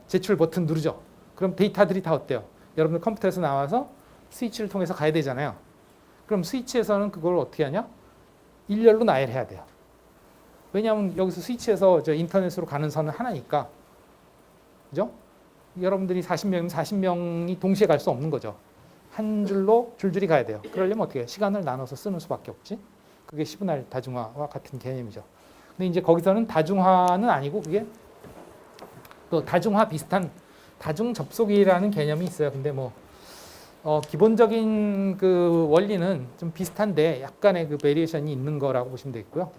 Speaker 1: 제출 버튼 누르죠. 그럼 데이터들이 다 어때요? 여러분들 컴퓨터에서 나와서 스위치를 통해서 가야 되잖아요. 그럼 스위치에서는 그걸 어떻게 하냐? 일렬로 나열해야 돼요. 왜냐하면 여기서 스위치에서 저 인터넷으로 가는 선은 하나니까. 그죠? 여러분들이 40명이면 40명이 동시에 갈 수 없는 거죠. 한 줄로 줄줄이 가야 돼요. 그러려면 어떻게 해요? 시간을 나눠서 쓰는 수밖에 없지. 그게 시분할 다중화와 같은 개념이죠. 근데 이제 거기서는 다중화는 아니고 그게 또 다중화 비슷한 다중 접속이라는 개념이 있어요. 근데 뭐 기본적인 그 원리는 좀 비슷한데 약간의 그 베리에이션이 있는 거라고 보시면 되겠고요.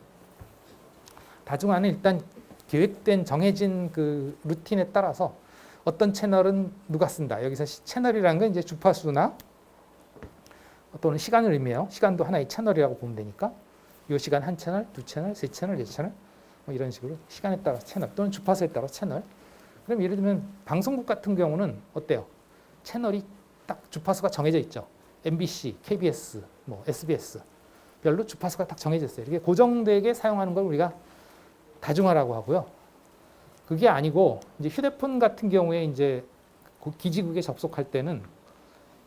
Speaker 1: 다중화는 일단 계획된 정해진 그 루틴에 따라서 어떤 채널은 누가 쓴다. 여기서 채널이라는 건 이제 주파수나 또는 시간을 의미해요. 시간도 하나의 채널이라고 보면 되니까 이 시간 한 채널, 두 채널, 세 채널, 네 채널 뭐 이런 식으로 시간에 따라 채널 또는 주파수에 따라 채널. 그럼 예를 들면 방송국 같은 경우는 어때요? 채널이 딱 주파수가 정해져 있죠. MBC, KBS, 뭐 SBS 별로 주파수가 딱 정해져 있어요. 이렇게 고정되게 사용하는 걸 우리가 다중화라고 하고요. 그게 아니고 이제 휴대폰 같은 경우에 이제 기지국에 접속할 때는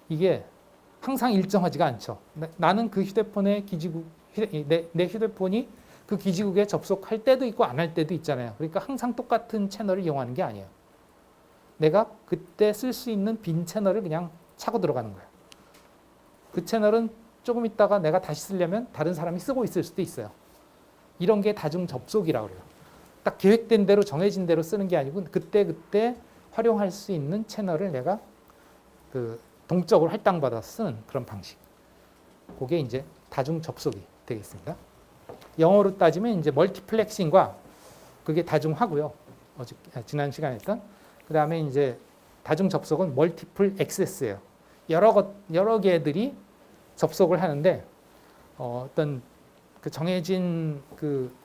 Speaker 1: 이게 항상 일정하지가 않죠. 나는 그 휴대폰의 기지국 내 휴대폰이 그 기지국에 접속할 때도 있고 안 할 때도 있잖아요. 그러니까 항상 똑같은 채널을 이용하는 게 아니에요. 내가 그때 쓸 수 있는 빈 채널을 그냥 차고 들어가는 거예요. 그 채널은 조금 있다가 내가 다시 쓰려면 다른 사람이 쓰고 있을 수도 있어요. 이런 게 다중 접속이라고 그래요. 딱 계획된 대로 정해진 대로 쓰는 게 아니고 그때 활용할 수 있는 채널을 내가 그 동적으로 할당받아서 쓰는 그런 방식. 그게 이제 다중 접속이 되겠습니다. 영어로 따지면 이제 멀티플렉싱과 그게 다중화고요. 지난 시간에 했던. 그다음에 이제 다중 접속은 멀티플 액세스예요. 여러 개들이 접속을 하는데 어떤 그 정해진 그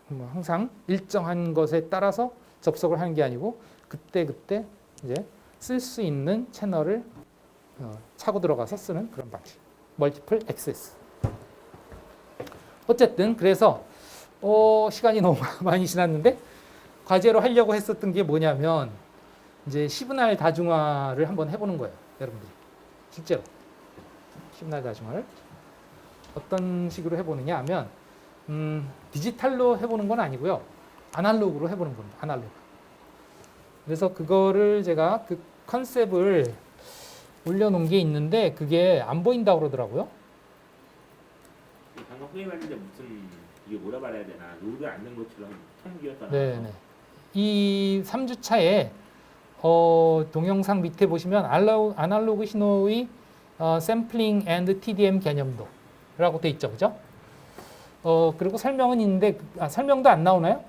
Speaker 1: 뭐 항상 일정한 것에 따라서 접속을 하는 게 아니고 그때 이제 쓸 수 있는 채널을 차고 들어가서 쓰는 그런 방식. 멀티플 액세스. 어쨌든 그래서 시간이 너무 많이 지났는데 과제로 하려고 했었던 게 뭐냐면 이제 시분할 다중화를 한번 해보는 거예요, 여러분들이. 실제로 시분할 다중화를 어떤 식으로 해보느냐 하면 디지털로 해보는 건 아니고요, 아날로그로 해보는 겁니다. 아날로그. 그래서 그거를 제가 그 컨셉을 올려놓은 게 있는데 그게 안 보인다고 그러더라고요.
Speaker 3: 방금 후임했는데 무슨 이게 뭐라 말해야 되나 룰을 안는 것처럼 통기였잖아요.
Speaker 1: 네네. 이 3주차에 동영상 밑에 보시면 아날로그 신호의 샘플링 앤드 TDM 개념도라고 돼 있죠, 그죠? 그리고 설명은 있는데 설명도 안 나오나요?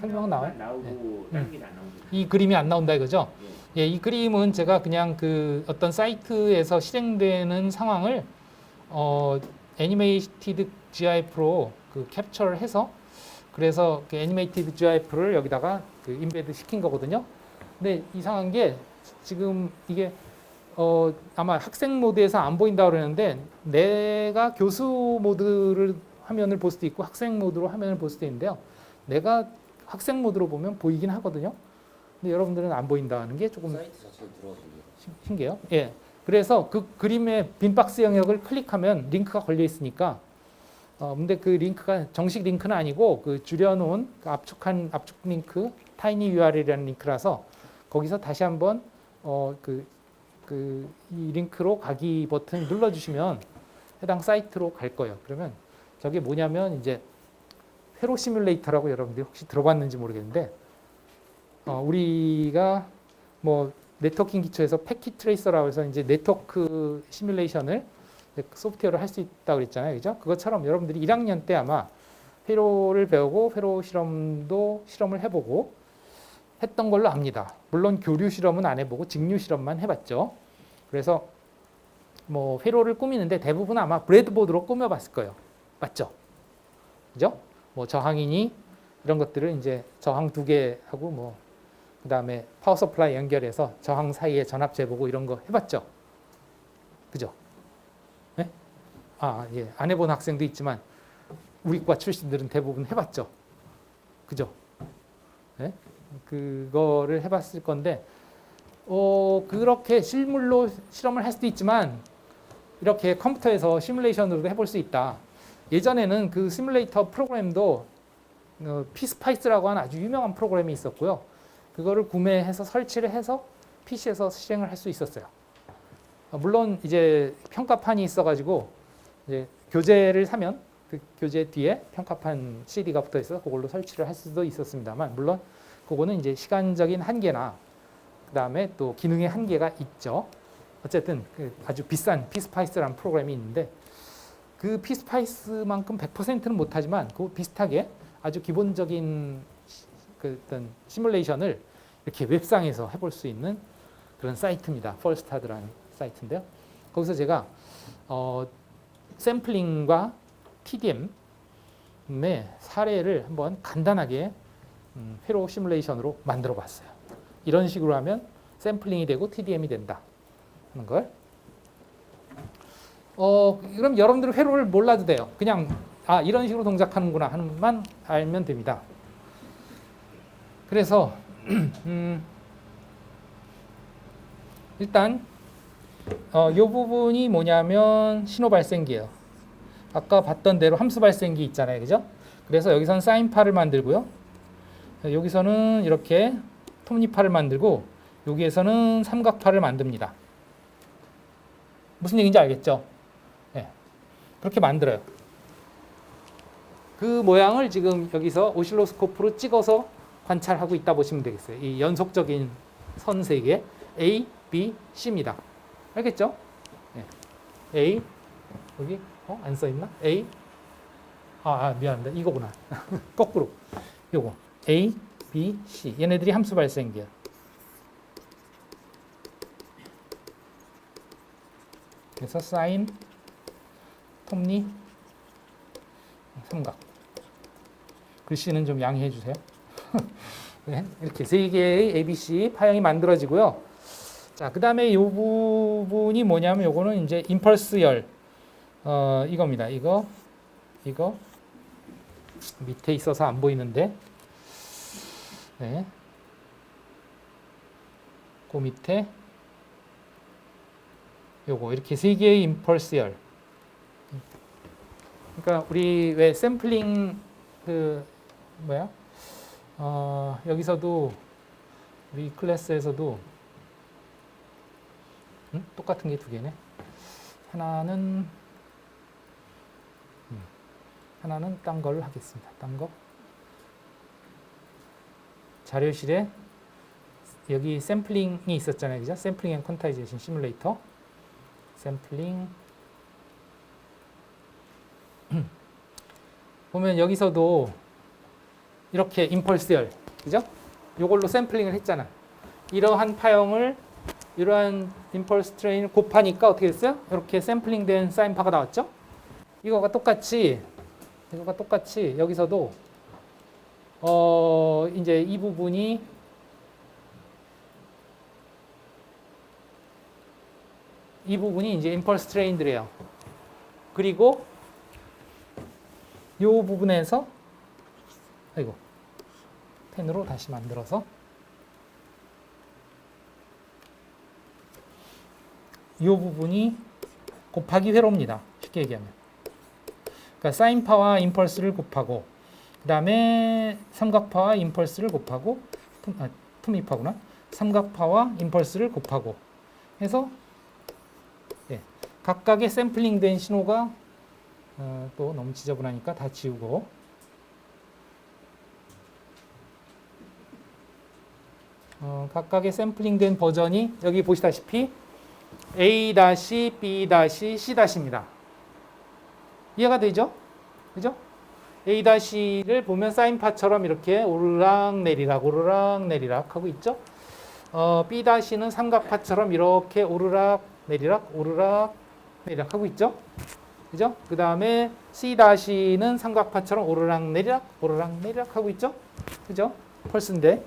Speaker 1: 설명은 나와요?
Speaker 3: 나오고 다른 게 안 나오죠.
Speaker 1: 이 그림이 안 나온다 이거죠? 예, 이 그림은 제가 그냥 그 어떤 사이트에서 실행되는 상황을 애니메이티드 GIF로 그 캡처를 해서 그래서 그 애니메이티드 GIF를 여기다가 그 인베드 시킨 거거든요. 근데 이상한 게 지금 이게 아마 학생 모드에서 안 보인다고 그러는데 내가 교수 모드를 화면을 볼 수도 있고 학생 모드로 화면을 볼 수도 있는데요. 내가 학생 모드로 보면 보이긴 하거든요. 근데 여러분들은 안 보인다는 게 조금
Speaker 2: 사이트 자체는 들어가서
Speaker 1: 신기해요. 예. 그래서 그 그림의 빈박스 영역을 클릭하면 링크가 걸려 있으니까 근데 그 링크가 정식 링크는 아니고 그 줄여놓은 그 압축 링크 타이니 URL이라는 링크라서 거기서 다시 한번 이 링크로 가기 버튼 눌러주시면 해당 사이트로 갈 거예요. 그러면 저게 뭐냐면 이제 회로 시뮬레이터라고 여러분들이 혹시 들어봤는지 모르겠는데 우리가 뭐 네트워킹 기초에서 패킷 트레이서라고 해서 이제 네트워크 시뮬레이션을 소프트웨어를 할 수 있다고 그랬잖아요. 그죠? 그것처럼 여러분들이 1학년 때 아마 회로를 배우고 회로 실험을 해보고 했던 걸로 압니다. 물론 교류 실험은 안 해보고 직류 실험만 해봤죠. 그래서 뭐 회로를 꾸미는데 대부분 아마 브레드보드로 꾸며봤을 거예요. 맞죠? 그죠? 뭐 저항이니 이런 것들을 이제 저항 2개 하고 뭐 그다음에 파워 서플라이 연결해서 저항 사이에 전압 재보고 이런 거 해봤죠? 그죠? 네? 예. 안 해본 학생도 있지만 우리 과 출신들은 대부분 해봤죠? 그죠? 네? 그거를 해봤을 건데 그렇게 실물로 실험을 할 수도 있지만 이렇게 컴퓨터에서 시뮬레이션으로도 해볼 수 있다. 예전에는 그 시뮬레이터 프로그램도 피스파이스라고 하는 아주 유명한 프로그램이 있었고요. 그거를 구매해서 설치를 해서 PC에서 실행을 할 수 있었어요. 물론 이제 평가판이 있어가지고 이제 교재를 사면 그 교재 뒤에 평가판 CD가 붙어 있어서 그걸로 설치를 할 수도 있었습니다만 물론 그거는 이제 시간적인 한계나 그 다음에 또 기능의 한계가 있죠. 어쨌든 그 아주 비싼 피스파이스라는 프로그램이 있는데 그 피스파이스만큼 100%는 못하지만 그 비슷하게 아주 기본적인 그 어떤 시뮬레이션을 이렇게 웹상에서 해볼 수 있는 그런 사이트입니다. 펄스타드라는 사이트인데요. 거기서 제가 샘플링과 TDM의 사례를 한번 간단하게 회로 시뮬레이션으로 만들어 봤어요. 이런 식으로 하면 샘플링이 되고 TDM이 된다 하는 걸. 그럼 여러분들은 회로를 몰라도 돼요. 그냥 이런 식으로 동작하는구나 하는만 알면 됩니다. 그래서 일단 이 부분이 뭐냐면 신호 발생기예요. 아까 봤던 대로 함수 발생기 있잖아요. 그죠? 그래서 여기서는 사인파를 만들고요. 여기서는 이렇게 톱니파를 만들고 여기에서는 삼각파를 만듭니다. 무슨 얘기인지 알겠죠? 네. 그렇게 만들어요. 그 모양을 지금 여기서 오실로스코프로 찍어서 관찰하고 있다 보시면 되겠어요. 이 연속적인 선 세 개 A, B, C입니다. 알겠죠? 네. A 여기 안 써있나? A 미안합니다. 이거구나. 거꾸로 요거 A, B, C 얘네들이 함수 발생기야. 그래서 사인, 톱니, 삼각. 글씨는 좀 양해해 주세요. 네, 이렇게 세 개의 ABC 파형이 만들어지고요. 자, 그 다음에 이 부분이 뭐냐면 요거는 이제 임펄스열 이겁니다. 이거 밑에 있어서 안 보이는데, 네, 그 밑에 요거 이렇게 세 개의 임펄스열. 그러니까 우리 왜 샘플링 여기서도 우리 클래스에서도 똑같은 게 두 개네. 하나는 딴 걸 하겠습니다. 딴 거. 자료실에 여기 샘플링이 있었잖아요. 그죠? 샘플링 앤 퀀타이제이션 시뮬레이터. 샘플링. 보면 여기서도 이렇게 임펄스열, 그죠? 요걸로 샘플링을 했잖아. 이러한 파형을 이러한 임펄스 트레인을 곱하니까 어떻게 됐어요? 이렇게 샘플링된 사인파가 나왔죠? 이거가 똑같이 여기서도 이제 이 부분이 이제 임펄스 트레인들이에요. 그리고 이 부분에서 펜으로 다시 만들어서 이 부분이 곱하기 회로입니다. 쉽게 얘기하면. 그러니까 사인파와 임펄스를 곱하고 그 다음에 삼각파와 임펄스를 곱하고 틈이파구나. 삼각파와 임펄스를 곱하고 해서 네, 각각의 샘플링된 신호가 또 너무 지저분하니까 다 지우고 각각의 샘플링된 버전이 여기 보시다시피 A-, B-, C-입니다. 이해가 되죠? 그죠? A-를 보면 사인파처럼 이렇게 오르락 내리락 하고 있죠? B-는 삼각파처럼 이렇게 오르락 내리락 하고 있죠? 그죠? 그 다음에 C-는 삼각파처럼 오르락 내리락 하고 있죠? 그죠? 펄스인데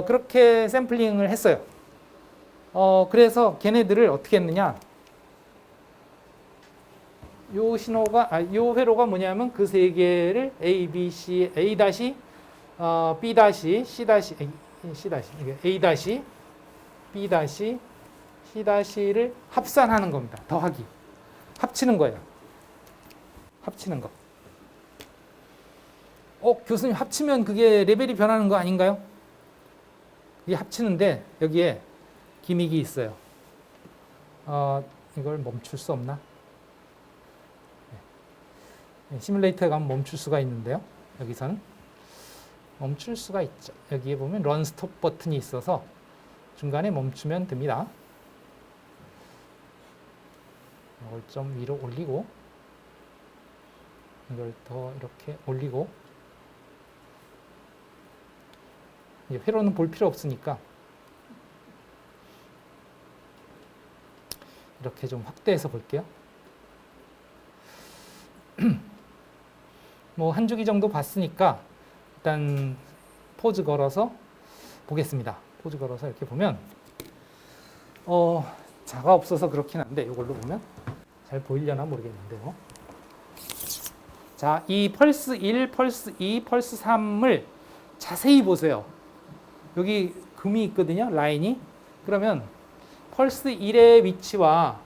Speaker 1: 그렇게 샘플링을 했어요. 그래서 걔네들을 어떻게 했느냐? 요 신호가 요 회로가 뭐냐면 그 세 개를 A, B, C, A-, B-, C-, 이게 A-, B-, C-를 합산하는 겁니다. 더하기. 합치는 거예요. 합치는 거. 교수님 합치면 그게 레벨이 변하는 거 아닌가요? 이게 합치는데 여기에 기믹이 있어요. 이걸 멈출 수 없나? 네, 시뮬레이터에 가면 멈출 수가 있는데요. 여기서는 멈출 수가 있죠. 여기에 보면 런 스톱 버튼이 있어서 중간에 멈추면 됩니다. 이걸 좀 위로 올리고 이걸 더 이렇게 올리고 이제 회로는 볼 필요 없으니까 이렇게 좀 확대해서 볼게요. 뭐 한 주기 정도 봤으니까 일단 포즈 걸어서 보겠습니다. 포즈 걸어서 이렇게 보면 자가 없어서 그렇긴 한데 이걸로 보면 잘 보이려나 모르겠는데요. 자, 이 펄스 1, 펄스 2, 펄스 3을 자세히 보세요. 여기 금이 있거든요. 라인이. 그러면 펄스 1의 위치와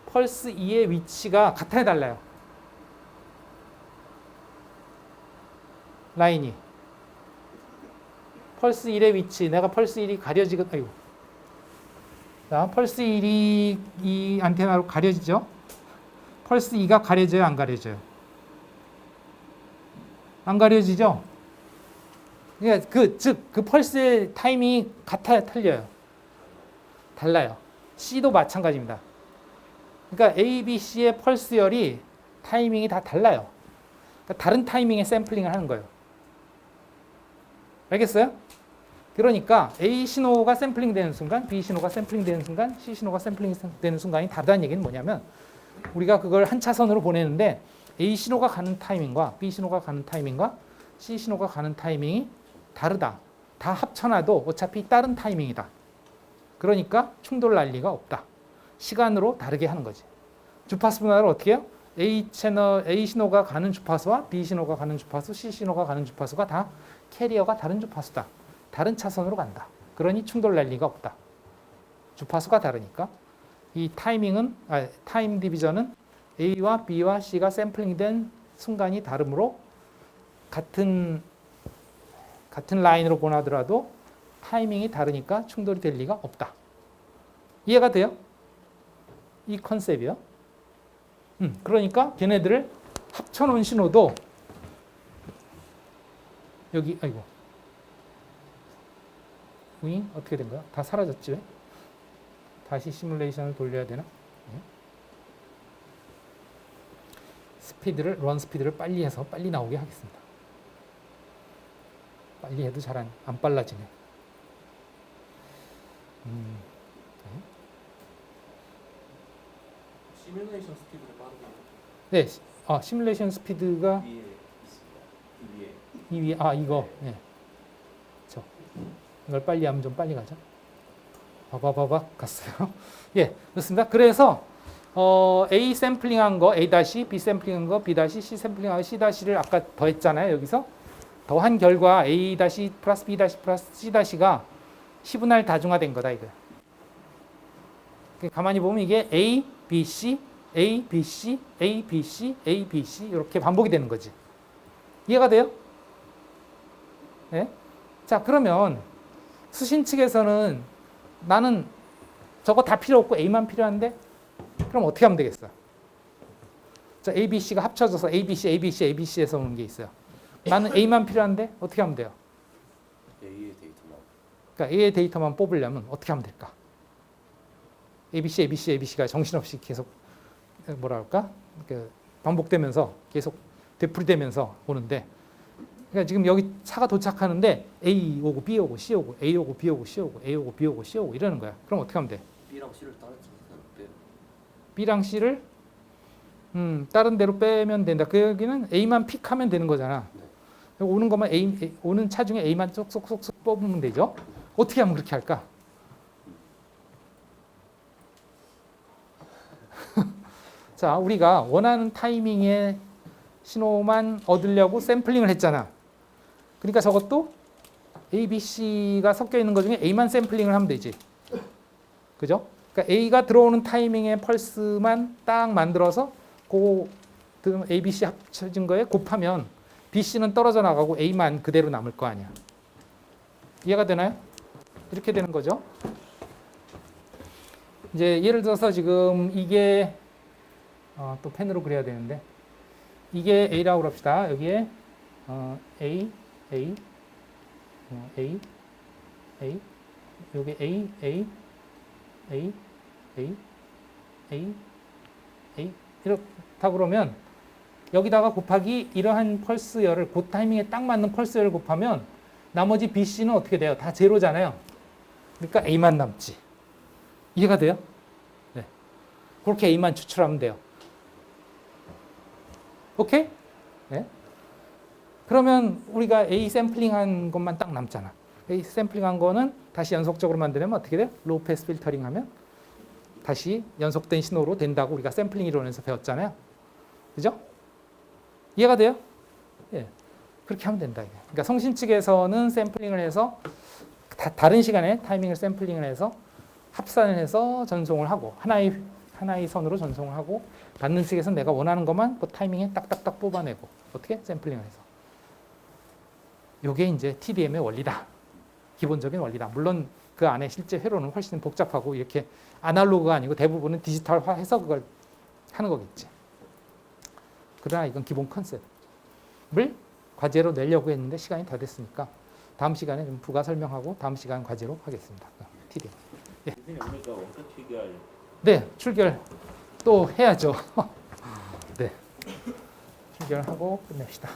Speaker 1: 펄스 2의 위치가 같아야 달라요. 라인이. 펄스 1의 위치. 내가 펄스 1이 가려지거든. 아이고. 자, 펄스 1이 이 안테나로 가려지죠. 펄스 2가 가려져요, 안 가려져요? 안 가려지죠? 그러니까 그 펄스의 타이밍이 같아요, 틀려요? 달라요. C도 마찬가지입니다. 그러니까 A, B, C의 펄스열이 타이밍이 다 달라요. 그러니까 다른 타이밍에 샘플링을 하는 거예요. 알겠어요? 그러니까 A 신호가 샘플링 되는 순간, B 신호가 샘플링 되는 순간, C 신호가 샘플링 되는 순간이 다르다는 얘기는 뭐냐면 우리가 그걸 한 차선으로 보내는데 A 신호가 가는 타이밍과 B 신호가 가는 타이밍과 C 신호가 가는 타이밍이 다르다. 다 합쳐놔도 어차피 다른 타이밍이다. 그러니까 충돌 날 리가 없다. 시간으로 다르게 하는 거지. 주파수 분할을 어떻게 해요? A 신호가 가는 주파수와 B 신호가 가는 주파수, C 신호가 가는 주파수가 다 캐리어가 다른 주파수다. 다른 차선으로 간다. 그러니 충돌 날 리가 없다. 주파수가 다르니까. 이 타임 디비전은 A와 B와 C가 샘플링된 순간이 다르므로 같은 라인으로 보나더라도 타이밍이 다르니까 충돌이 될 리가 없다. 이해가 돼요? 이 컨셉이요. 그러니까 걔네들을 합쳐놓은 신호도 여기 아이고 윙 어떻게 된 거야? 다 사라졌지 왜? 다시 시뮬레이션을 돌려야 되나? 런 스피드를 빨리 해서 빨리 나오게 하겠습니다. 빨리 해도 잘 안 빨라지네.
Speaker 4: 시뮬레이션 스피드를 빠르게
Speaker 1: 네, 시뮬레이션 스피드가
Speaker 4: 위에 있습니다.
Speaker 1: 이 위에 이거 네. 이걸 빨리 하면 좀 빨리 가죠. 바바바박 갔어요. 예, 그렇습니다. 그래서 A 샘플링한 거 A-, B 샘플링한 거 B-, C 샘플링한 거 C-를 아까 더했잖아요. 여기서 더한 결과 A- 플러스 B- 플러스 C-가 10분할 다중화된 거다 이거. 가만히 보면 이게 A, B, C, A, B, C, A, B, C, A, B, C 이렇게 반복이 되는 거지. 이해가 돼요? 네? 자, 그러면 수신 측에서는 나는 저거 다 필요 없고 A만 필요한데 그럼 어떻게 하면 되겠어? 자, A, B, C가 합쳐져서 A, B, C, A, B, C, A, B, C에서 오는 게 있어요. 나는 A만 필요한데 어떻게 하면 돼요?
Speaker 2: A의 데이터만
Speaker 1: 그러니까 A의 데이터만 뽑으려면 어떻게 하면 될까? ABC, ABC, ABC가 정신없이 계속 뭐라 할까? 반복되면서 계속 되풀이되면서 오는데 그러니까 지금 여기 차가 도착하는데 A 오고 B 오고 C 오고 A 오고 B 오고 C 오고 A 오고 B 오고 C 오고 이러는 거야. 그럼 어떻게 하면 돼?
Speaker 2: B랑 C를 다른 쪽에서 빼요.
Speaker 1: B랑 C를 다른 데로 빼면 된다. 그 여기는 A만 픽하면 되는 거잖아.
Speaker 2: 네.
Speaker 1: 오는 것만 오는 차 중에 A만 쏙쏙쏙 뽑으면 되죠. 어떻게 하면 그렇게 할까? 자, 우리가 원하는 타이밍에 신호만 얻으려고 샘플링을 했잖아. 그러니까 저것도 A, B, C가 섞여 있는 것 중에 A만 샘플링을 하면 되지. 그죠? 그러니까 A가 들어오는 타이밍에 펄스만 딱 만들어서 그 A, B, C 합쳐진 거에 곱하면 B, C는 떨어져 나가고 A만 그대로 남을 거 아니야. 이해가 되나요? 이렇게 되는 거죠. 이제 예를 들어서 지금 이게 또 펜으로 그려야 되는데 이게 A라고 합시다. 여기에 A, A, A, A, 여기 A, A, A, A, A, A 이렇다 그러면 여기다가 곱하기 이러한 펄스열을 그 타이밍에 딱 맞는 펄스열을 곱하면 나머지 B, C는 어떻게 돼요? 다 제로잖아요. 그러니까 A만 남지. 이해가 돼요? 네. 그렇게 A만 추출하면 돼요. 오케이? 네. 그러면 우리가 A 샘플링한 것만 딱 남잖아. A 샘플링한 거는 다시 연속적으로 만들면 어떻게 돼요? 로우 패스 필터링 하면 다시 연속된 신호로 된다고 우리가 샘플링 이론에서 배웠잖아요. 그죠? 이해가 돼요? 예. 그렇게 하면 된다. 그러니까 송신 측에서는 샘플링을 해서 다른 시간에 타이밍을 샘플링을 해서 합산을 해서 전송을 하고 하나의 선으로 전송을 하고 받는 측에서는 내가 원하는 것만 그 타이밍에 딱딱딱 뽑아내고 어떻게 샘플링을 해서 이게 이제 TDM의 원리다. 기본적인 원리다. 물론 그 안에 실제 회로는 훨씬 복잡하고 이렇게 아날로그가 아니고 대부분은 디지털화해서 그걸 하는 거겠지. 그러나 이건 기본 컨셉을 과제로 내려고 했는데 시간이 다 됐으니까 다음 시간에 좀 부가 설명하고 다음 시간 과제로 하겠습니다. TDM.
Speaker 3: 선생님 오니까 원가 출결
Speaker 1: 네, 출결 또 해야죠. 네, 출결하고 끝냅시다.